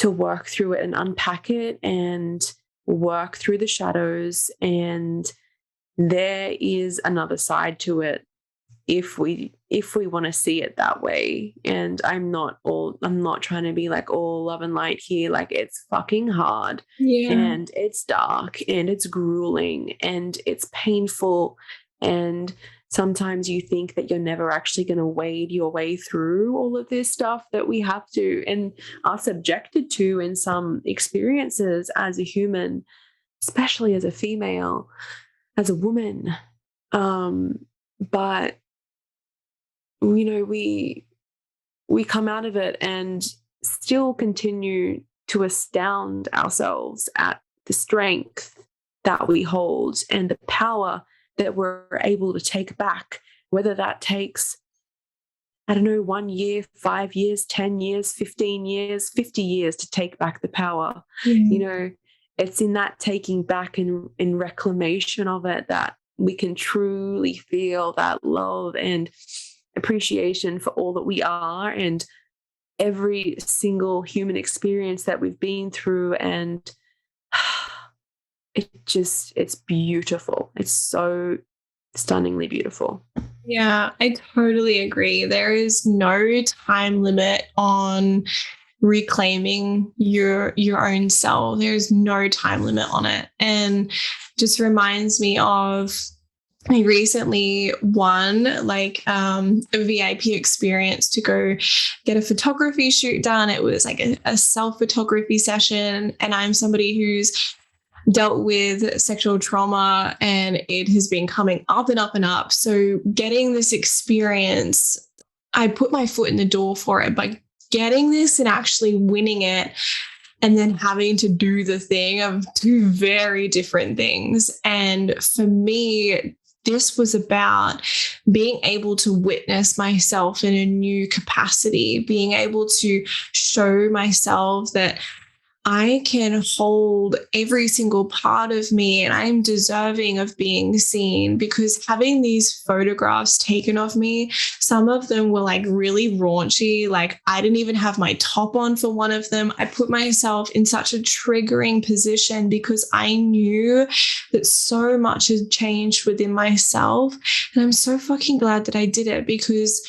work through it and unpack it and work through the shadows. And there is another side to it if we want to see it that way. And I'm not trying to be like all love and light here. Like it's fucking hard. Yeah. And it's dark and it's grueling and it's painful. And sometimes you think that you're never actually going to wade your way through all of this stuff that we have to and are subjected to in some experiences as a human, especially as a female, as a woman. But we come out of it and still continue to astound ourselves at the strength that we hold and the power that we're able to take back, whether that takes, 1 year, 5 years, 10 years, 15 years, 50 years to take back the power. Mm. It's in that taking back and in reclamation of it that we can truly feel that love and appreciation for all that we are and every single human experience that we've been through. And it's beautiful. It's so stunningly beautiful. Yeah, I totally agree. There is no time limit on reclaiming your own self. There's no time limit on it. And just reminds me of I recently won like a VIP experience to go get a photography shoot done. It was like a self-photography session, and I'm somebody who's dealt with sexual trauma, and it has been coming up and up and up. So getting this experience, I put my foot in the door for it, but getting this and actually winning it and then having to do the thing of two very different things. And for me, this was about being able to witness myself in a new capacity, being able to show myself that I can hold every single part of me and I'm deserving of being seen, because having these photographs taken of me, some of them were like really raunchy. Like I didn't even have my top on for one of them. I put myself in such a triggering position because I knew that so much had changed within myself. And I'm so fucking glad that I did it, because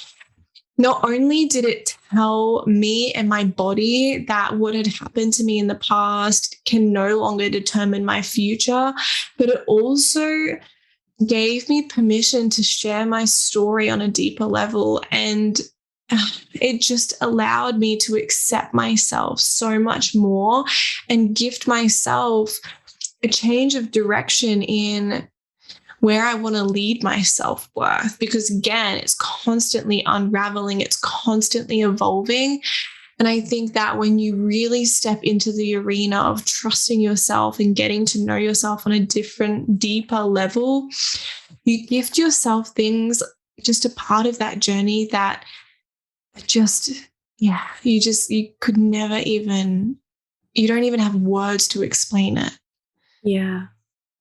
not only did it tell me and my body that what had happened to me in the past can no longer determine my future, but it also gave me permission to share my story on a deeper level. And it just allowed me to accept myself so much more and gift myself a change of direction in where I want to lead my self-worth, because again, it's constantly unraveling, it's constantly evolving. And I think that when you really step into the arena of trusting yourself and getting to know yourself on a different, deeper level, you gift yourself things, just a part of that journey that just, you could never even, you don't even have words to explain it. Yeah.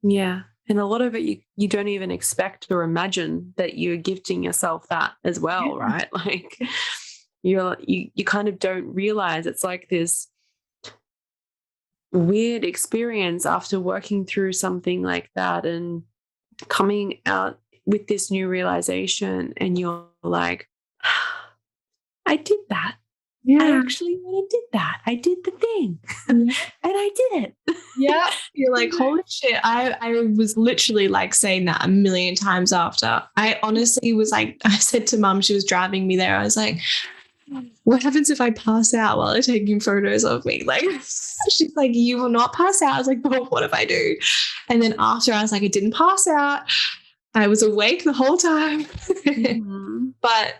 Yeah. And a lot of it, you don't even expect or imagine that you're gifting yourself that as well, right? Like you kind of don't realize it's like this weird experience after working through something like that and coming out with this new realization, and you're like, I did that. Yeah. I actually did that. I did the thing and I did it. Yeah. You're like, holy shit. I was literally like saying that a million times after. I honestly was like, I said to mum, she was driving me there, I was like, what happens if I pass out while they're taking photos of me? Like, she's like, you will not pass out. I was like, but what if I do? And then after, I was like, I didn't pass out. I was awake the whole time. Mm-hmm. But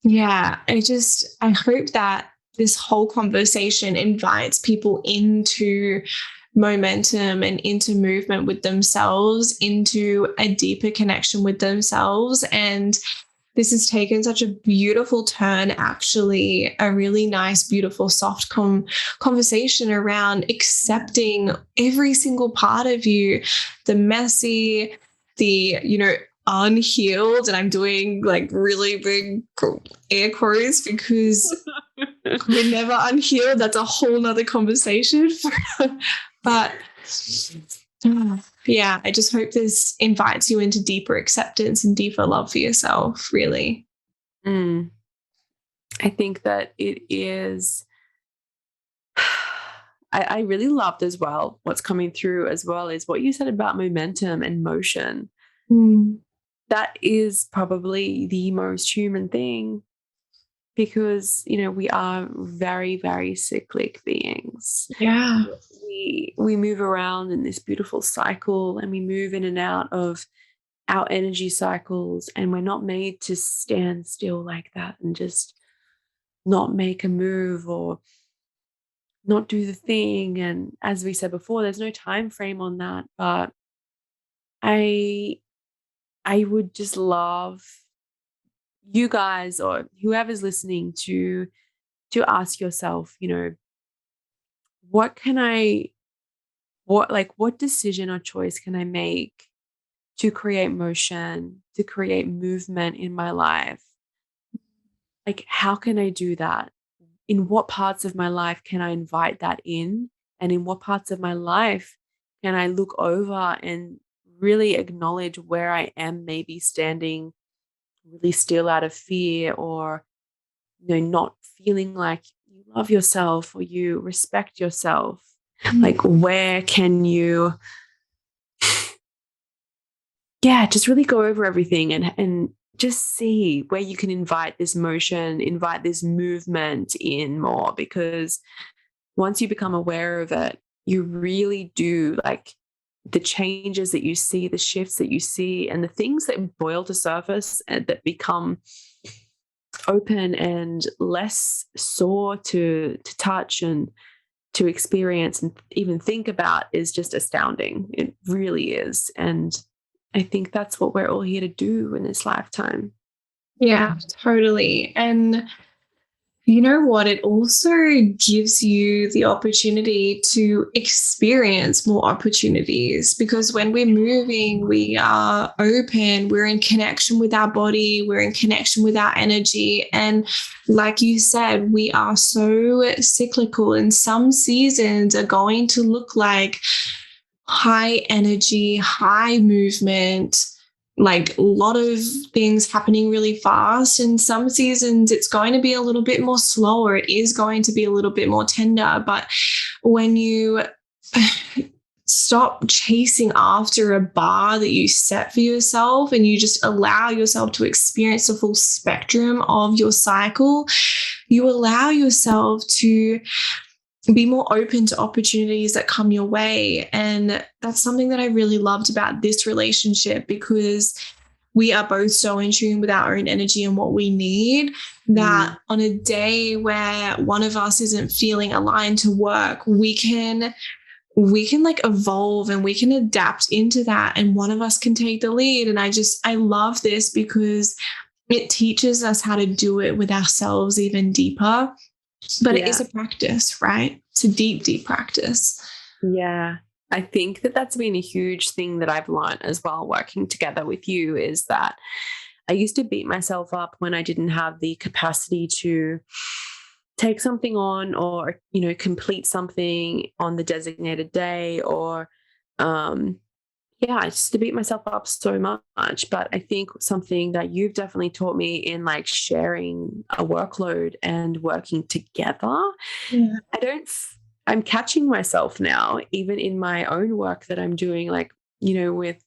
yeah, I hope that this whole conversation invites people into momentum and into movement with themselves, into a deeper connection with themselves. And this has taken such a beautiful turn, actually, a really nice, beautiful, soft conversation around accepting every single part of you, the messy, the, unhealed. And I'm doing like really big air quotes because we're never unhealed. That's a whole nother conversation. But yeah, I just hope this invites you into deeper acceptance and deeper love for yourself, really. I think that it is, I really loved as well, what's coming through as well is what you said about momentum and motion. That is probably the most human thing, because, we are very, very cyclic beings. Yeah. We move around in this beautiful cycle, and we move in and out of our energy cycles, and we're not made to stand still like that and just not make a move or not do the thing. And as we said before, there's no time frame on that, but I would just love you guys or whoever's listening to ask yourself, what decision or choice can I make to create motion, to create movement in my life? Like, how can I do that? In what parts of my life can I invite that in? And in what parts of my life can I look over and really acknowledge where I am maybe standing really still out of fear, or, not feeling like you love yourself or you respect yourself? Like, where can you just really go over everything and just see where you can invite this motion, invite this movement in more, because once you become aware of it, you really do, like, the changes that you see, the shifts that you see, and the things that boil to surface and that become open and less sore to touch and to experience and even think about is just astounding. It really is. And I think that's what we're all here to do in this lifetime. Yeah, totally. And you know what? It also gives you the opportunity to experience more opportunities, because when we're moving, we are open, we're in connection with our body, we're in connection with our energy. And like you said, we are so cyclical, and some seasons are going to look like high energy, high movement, like a lot of things happening really fast. And some seasons it's going to be a little bit more slower. It is going to be a little bit more tender. But when you stop chasing after a bar that you set for yourself and you just allow yourself to experience the full spectrum of your cycle, you allow yourself to be more open to opportunities that come your way. And that's something that I really loved about this relationship, because we are both so in tune with our own energy and what we need, that on a day where one of us isn't feeling aligned to work, we can like evolve and we can adapt into that, and one of us can take the lead. And I love this because it teaches us how to do it with ourselves even deeper. But it is a practice, right? It's a deep, deep practice. Yeah. I think that that's been a huge thing that I've learned as well, working together with you, is that I used to beat myself up when I didn't have the capacity to take something on, or, you know, complete something on the designated day, or, I just to beat myself up so much. But I think something that you've definitely taught me in, like, sharing a workload and working together. Yeah. I'm catching myself now, even in my own work that I'm doing, like, you know, with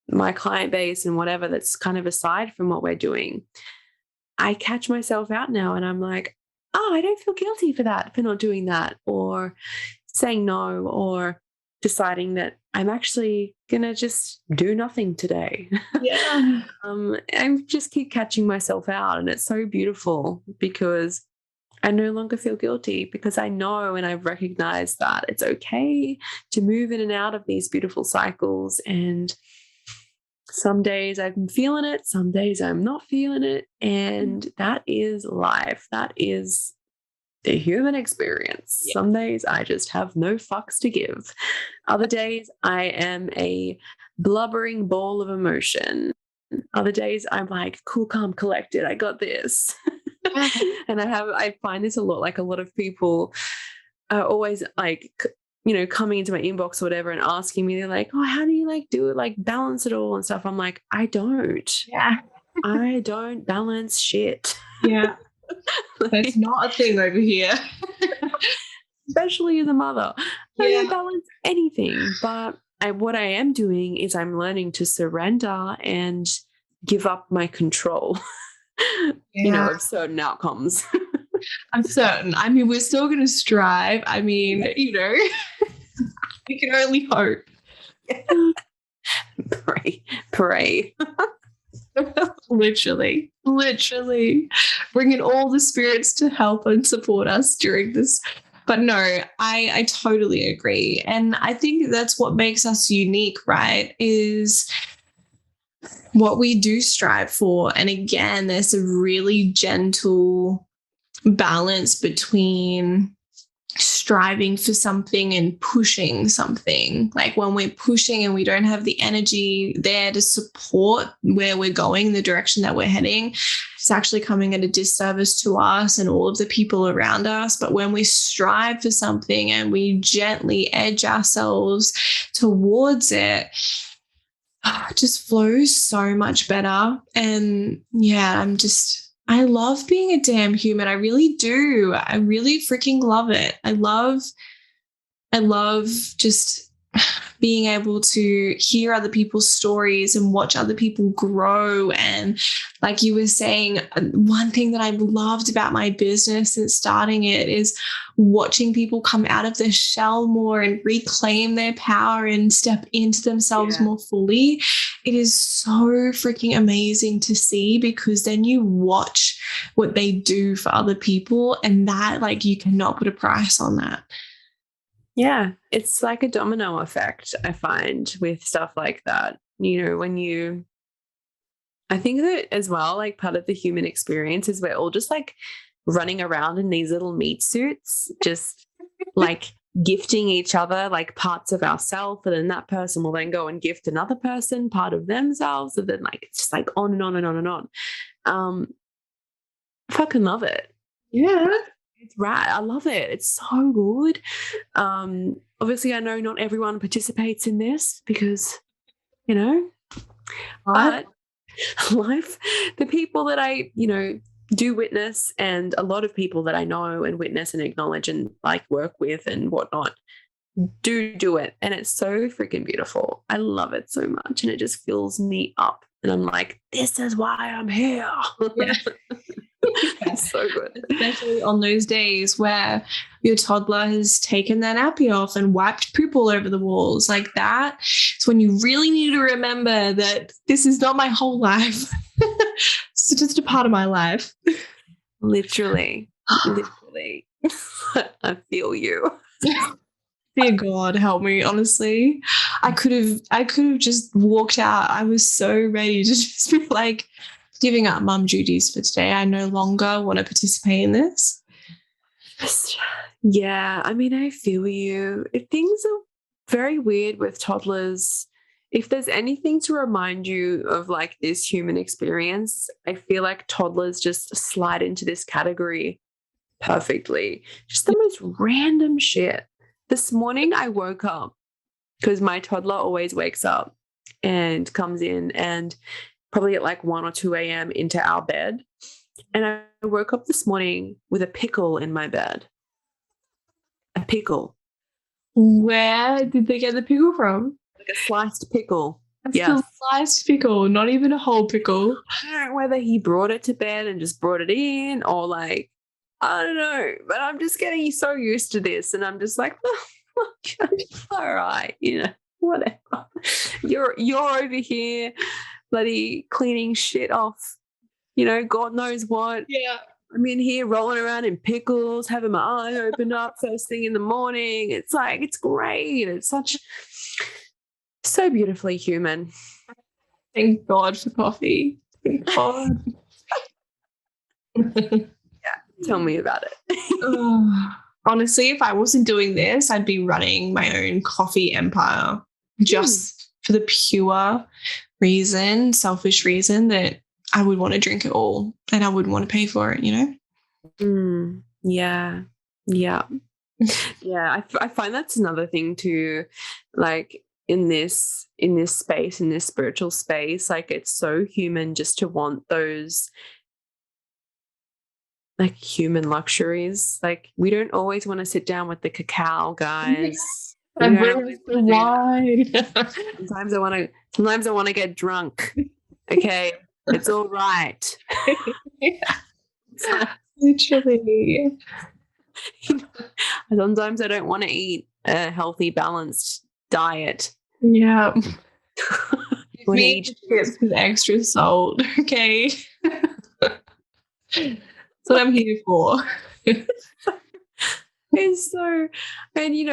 my client base and whatever that's kind of aside from what we're doing. I catch myself out now and I'm like, oh, I don't feel guilty for not doing that, or saying no, or deciding that I'm actually going to just do nothing today. Yeah. I just keep catching myself out, and it's so beautiful because I no longer feel guilty, because I know and I've recognized that it's okay to move in and out of these beautiful cycles. And some days I'm feeling it, some days I'm not feeling it. And that is life. That is the human experience. Yeah. Some days I just have no fucks to give. Other days I am a blubbering ball of emotion. Other days I'm like, cool, calm, collected. I got this. And I find this a lot. Like, a lot of people are always like, you know, coming into my inbox or whatever and asking me, they're like, oh, how do you like do it? Like, balance it all and stuff. I'm like, I don't. Yeah. I don't balance shit. Yeah. That's not a thing over here. Especially as a mother. Yeah. I don't balance anything. But what I am doing is I'm learning to surrender and give up my control, you know, of certain outcomes. I'm certain. I mean, we're still going to strive. I mean, you know, we can only hope. Pray. Literally bringing all the spirits to help and support us during this. But no, I totally agree. And I think that's what makes us unique, right? Is what we do strive for. And again, there's a really gentle balance between striving for something and pushing something. Like, when we're pushing and we don't have the energy there to support where we're going, the direction that we're heading, it's actually coming at a disservice to us and all of the people around us. But when we strive for something and we gently edge ourselves towards it, it just flows so much better. And yeah, I love being a damn human. I really do. I really freaking love it. I love just being able to hear other people's stories and watch other people grow. And like you were saying, one thing that I've loved about my business since starting it is watching people come out of their shell more and reclaim their power and step into themselves more fully. It is so freaking amazing to see, because then you watch what they do for other people, and that, like, you cannot put a price on that. Yeah, it's like a domino effect, I find, with stuff like that. You know, I think that as well, like, part of the human experience is we're all just like running around in these little meat suits, just like gifting each other like parts of ourselves, and then that person will then go and gift another person part of themselves, and then like it's just like on and on and on and on. Fucking love it. Yeah. It's right. I love it. It's so good. Obviously, I know not everyone participates in this because, you know, but life, the people that I, do witness, and a lot of people that I know and witness and acknowledge and like work with and whatnot do it. And it's so freaking beautiful. I love it so much. And it just fills me up. And I'm like, this is why I'm here. Yeah. It's so good. Especially on those days where your toddler has taken their nappy off and wiped poop all over the walls like that. It's when you really need to remember that this is not my whole life. It's just a part of my life. Literally. I feel you. Dear God, help me, honestly. I could have just walked out. I was so ready to just be like, giving up mum duties for today. I no longer want to participate in this. Yeah, I mean, I feel you. Things are very weird with toddlers. If there's anything to remind you of like this human experience, I feel like toddlers just slide into this category perfectly. Just the most random shit. This morning I woke up because my toddler always wakes up and comes in and probably at like 1 or 2 a.m. into our bed. And I woke up this morning with a pickle in my bed. A pickle. Where did they get the pickle from? Like a sliced pickle. A sliced pickle, not even a whole pickle. I don't know whether he brought it to bed and just brought it in, or like, I don't know. But I'm just getting so used to this. And I'm just like, all right, whatever. You're over here bloody cleaning shit off, God knows what. Yeah. I'm in here rolling around in pickles, having my eye opened up first thing in the morning. It's like, it's great. It's so beautifully human. Thank God for coffee. Thank God. Yeah, tell me about it. Honestly, if I wasn't doing this, I'd be running my own coffee empire just for the pure reason, selfish reason that I would want to drink it all and I wouldn't want to pay for it, Yeah. I find that's another thing too, like in this space, in this spiritual space, like it's so human just to want those like human luxuries. Like we don't always want to sit down with the cacao, guys. And where's the wine? Sometimes I want to get drunk. Okay, it's all right. Literally. Sometimes I don't want to eat a healthy, balanced diet. Yeah. Me chips with extra salt. Okay. That's what I'm here for. It's so, and we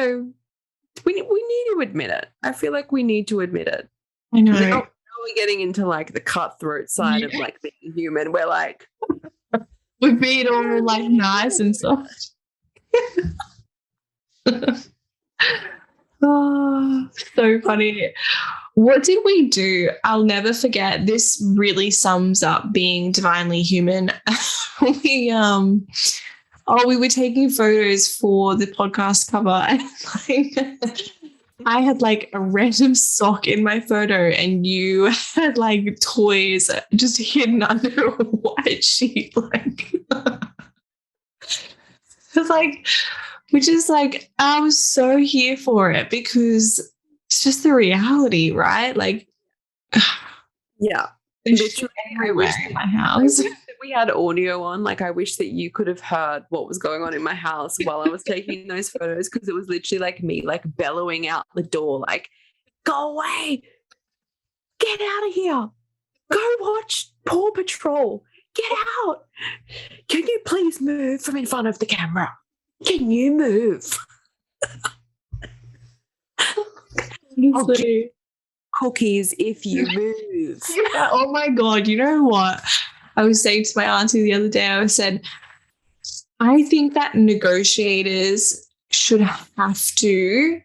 need to admit it. I feel like we need to admit it. I know. Now we're getting into like the cutthroat side of like being human. We're like, we're being all like nice and soft. Oh, so funny. What did we do? I'll never forget. This really sums up being divinely human. We were taking photos for the podcast cover, and like I had like a random sock in my photo, and you had like toys just hidden under a white sheet. Like it's like, which is like, I was so here for it because just the reality, right? Like, yeah, literally everywhere in my house. I wish that we had audio on. Like, I wish that you could have heard what was going on in my house while I was taking those photos, because it was literally like me, like bellowing out the door, like, go away, get out of here, go watch Paw Patrol, get out. Can you please move from in front of the camera? Can you move? I'll give cookies if you move. Yeah, oh my God. You know what? I was saying to my auntie the other day, I said, I think that negotiators should have to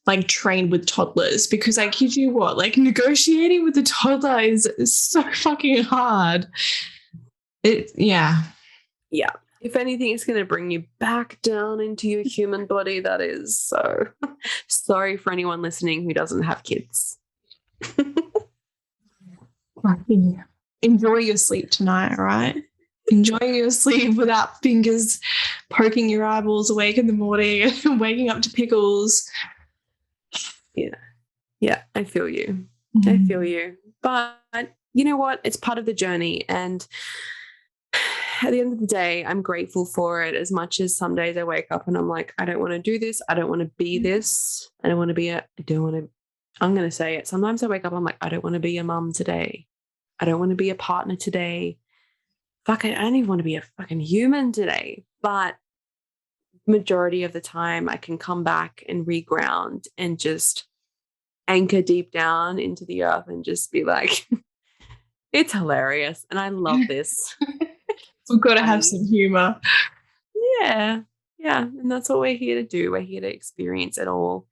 like train with toddlers, because I kid you what, like negotiating with a toddler is so fucking hard. Yeah. If anything, it's going to bring you back down into your human body. That is so sorry for anyone listening who doesn't have kids. Enjoy your sleep tonight, all right? Enjoy your sleep without fingers poking your eyeballs awake in the morning and waking up to pickles. Yeah, I feel you. I feel you. But you know what? It's part of the journey. And at the end of the day, I'm grateful for it, as much as some days I wake up and I'm like, I don't want to do this. I don't want to be this. I don't want to be I'm going to say it. Sometimes I wake up, I'm like, I don't want to be a mum today. I don't want to be a partner today. Fuck, I don't even want to be a fucking human today. But majority of the time I can come back and reground and just anchor deep down into the earth and just be like, it's hilarious. And I love this. We've got to have some humor. Yeah. And that's what we're here to do. We're here to experience it all.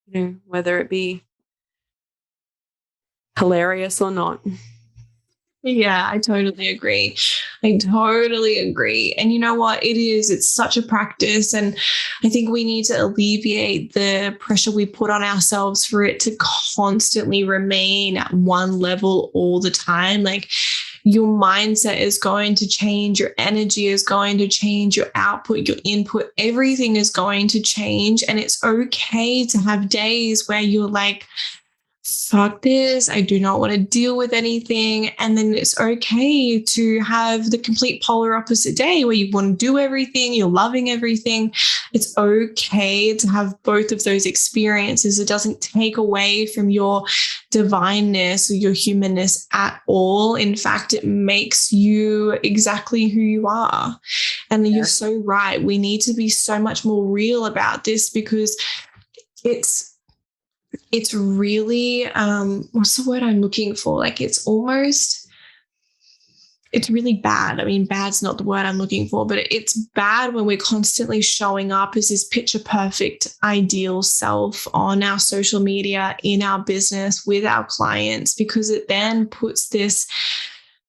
You know, whether it be hilarious or not. Yeah, I totally agree. And you know what? It's such a practice. And I think we need to alleviate the pressure we put on ourselves for it to constantly remain at one level all the time. Like, your mindset is going to change, your energy is going to change, your output, your input, everything is going to change. And it's okay to have days where you're like, fuck this, I do not want to deal with anything. And then it's okay to have the complete polar opposite day where you want to do everything, you're loving everything. It's okay to have both of those experiences. It doesn't take away from your divineness or your humanness at all. In fact, it makes you exactly who you are. And you're so right. We need to be so much more real about this, because it's really, what's the word I'm looking for? Like, it's really bad. I mean, bad's not the word I'm looking for, but it's bad when we're constantly showing up as this picture perfect ideal self on our social media, in our business, with our clients, because it then puts this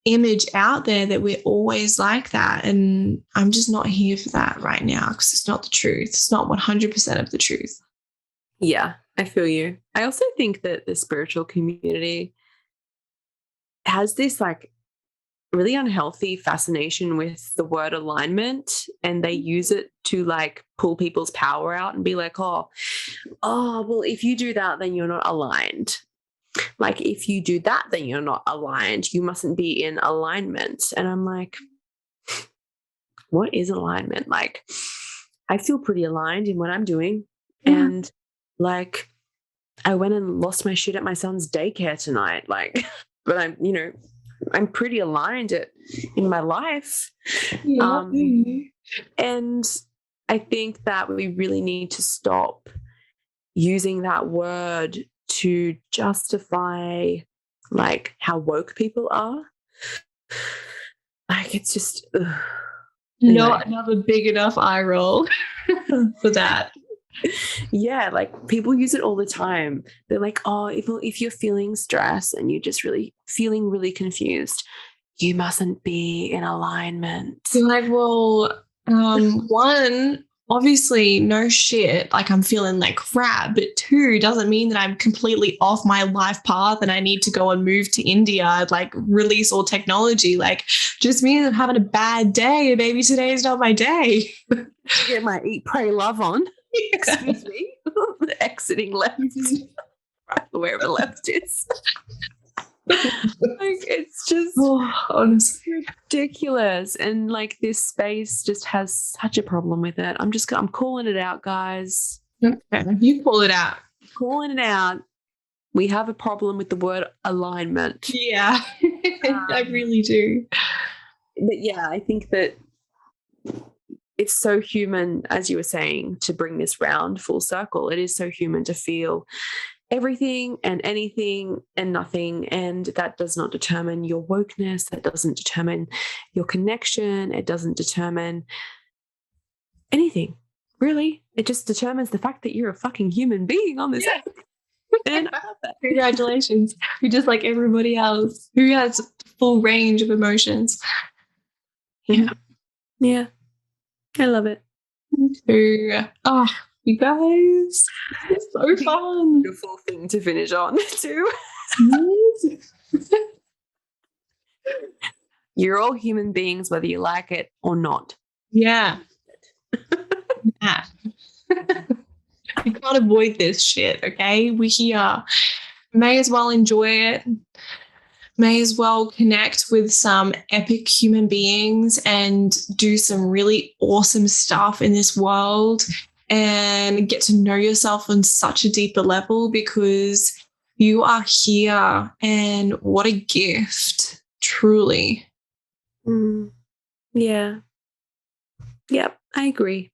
image out there that we're always like that. And I'm just not here for that right now, because it's not the truth. It's not 100% of the truth. Yeah, I feel you. I also think that the spiritual community has this like really unhealthy fascination with the word alignment, and they use it to like pull people's power out and be like, oh, well, if you do that, then you're not aligned. Like, if you do that, then you're not aligned. You mustn't be in alignment. And I'm like, what is alignment? Like, I feel pretty aligned in what I'm doing. Yeah. And like, I went and lost my shit at my son's daycare tonight. Like, but I'm pretty aligned in my life. Yeah. And I think that we really need to stop using that word to justify like how woke people are. Like, it's just not another big enough eye roll for that. Yeah, like people use it all the time. They're like, oh, if you're feeling stress and you're just really feeling really confused, you mustn't be in alignment. You're like, well, one, obviously no shit, like I'm feeling like crap, but two, doesn't mean that I'm completely off my life path and I need to go and move to India, like release all technology. Like, just means I'm having a bad day and maybe today is not my day. Get my eat, pray, love on. Excuse me. Exiting left. wherever left is. Like, it's just honestly ridiculous. And like, this space just has such a problem with it. I'm calling it out, guys. Okay, you call it out. Calling it out. We have a problem with the word alignment. Yeah, I really do. But yeah, I think that it's so human, as you were saying, to bring this round full circle. It is so human to feel everything and anything and nothing. And that does not determine your wokeness. That doesn't determine your connection. It doesn't determine anything, really. It just determines the fact that you're a fucking human being on this earth. And I love that. Congratulations. You're just like everybody else who has full range of emotions. Yeah. Yeah. I love it. Oh, you guys, it's so fun. Beautiful thing to finish on too. You're all human beings, whether you like it or not. Yeah. Yeah. We can't avoid this shit, okay? We're here. May as well enjoy it. May as well connect with some epic human beings and do some really awesome stuff in this world and get to know yourself on such a deeper level, because you are here, and what a gift, truly. Yeah. Yep, I agree.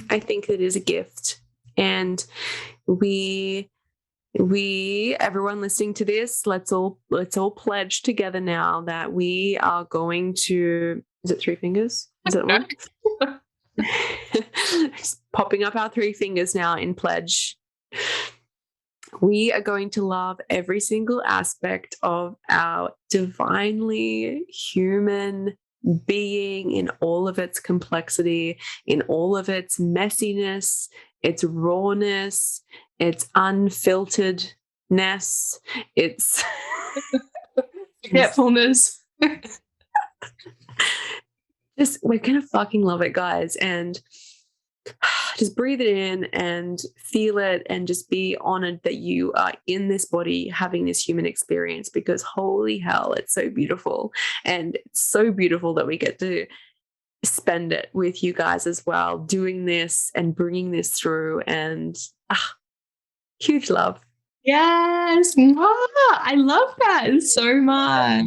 I think it is a gift. And we everyone listening to this, let's all pledge together now that we are going to, is it 3 fingers? Is it one? Just popping up our 3 fingers now in pledge. We are going to love every single aspect of our divinely human being in all of its complexity, in all of its messiness, its rawness, its unfilteredness, its forgetfulness. Just, we're gonna fucking love it, guys, and just breathe it in and feel it, and just be honored that you are in this body having this human experience, because holy hell, it's so beautiful. And it's so beautiful that we get to spend it with you guys as well, doing this and bringing this through. And huge love. Yes. I love that so much.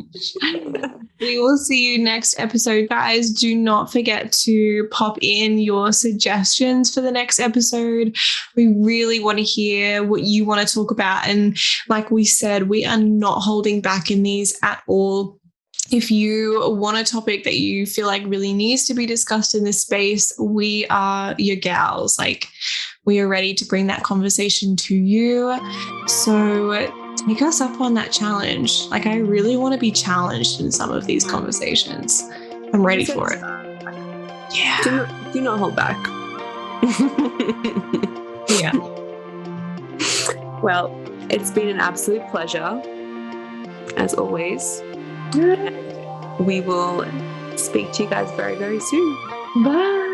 We will see you next episode, guys. Do not forget to pop in your suggestions for the next episode. We really want to hear what you want to talk about. And like we said, we are not holding back in these at all. If you want a topic that you feel like really needs to be discussed in this space, we are your gals. Like, we are ready to bring that conversation to you. So take us up on that challenge. Like, I really want to be challenged in some of these conversations. I'm ready for it. Yeah. Do not hold back. Yeah. Well, it's been an absolute pleasure, as always. We will speak to you guys very, very soon. Bye.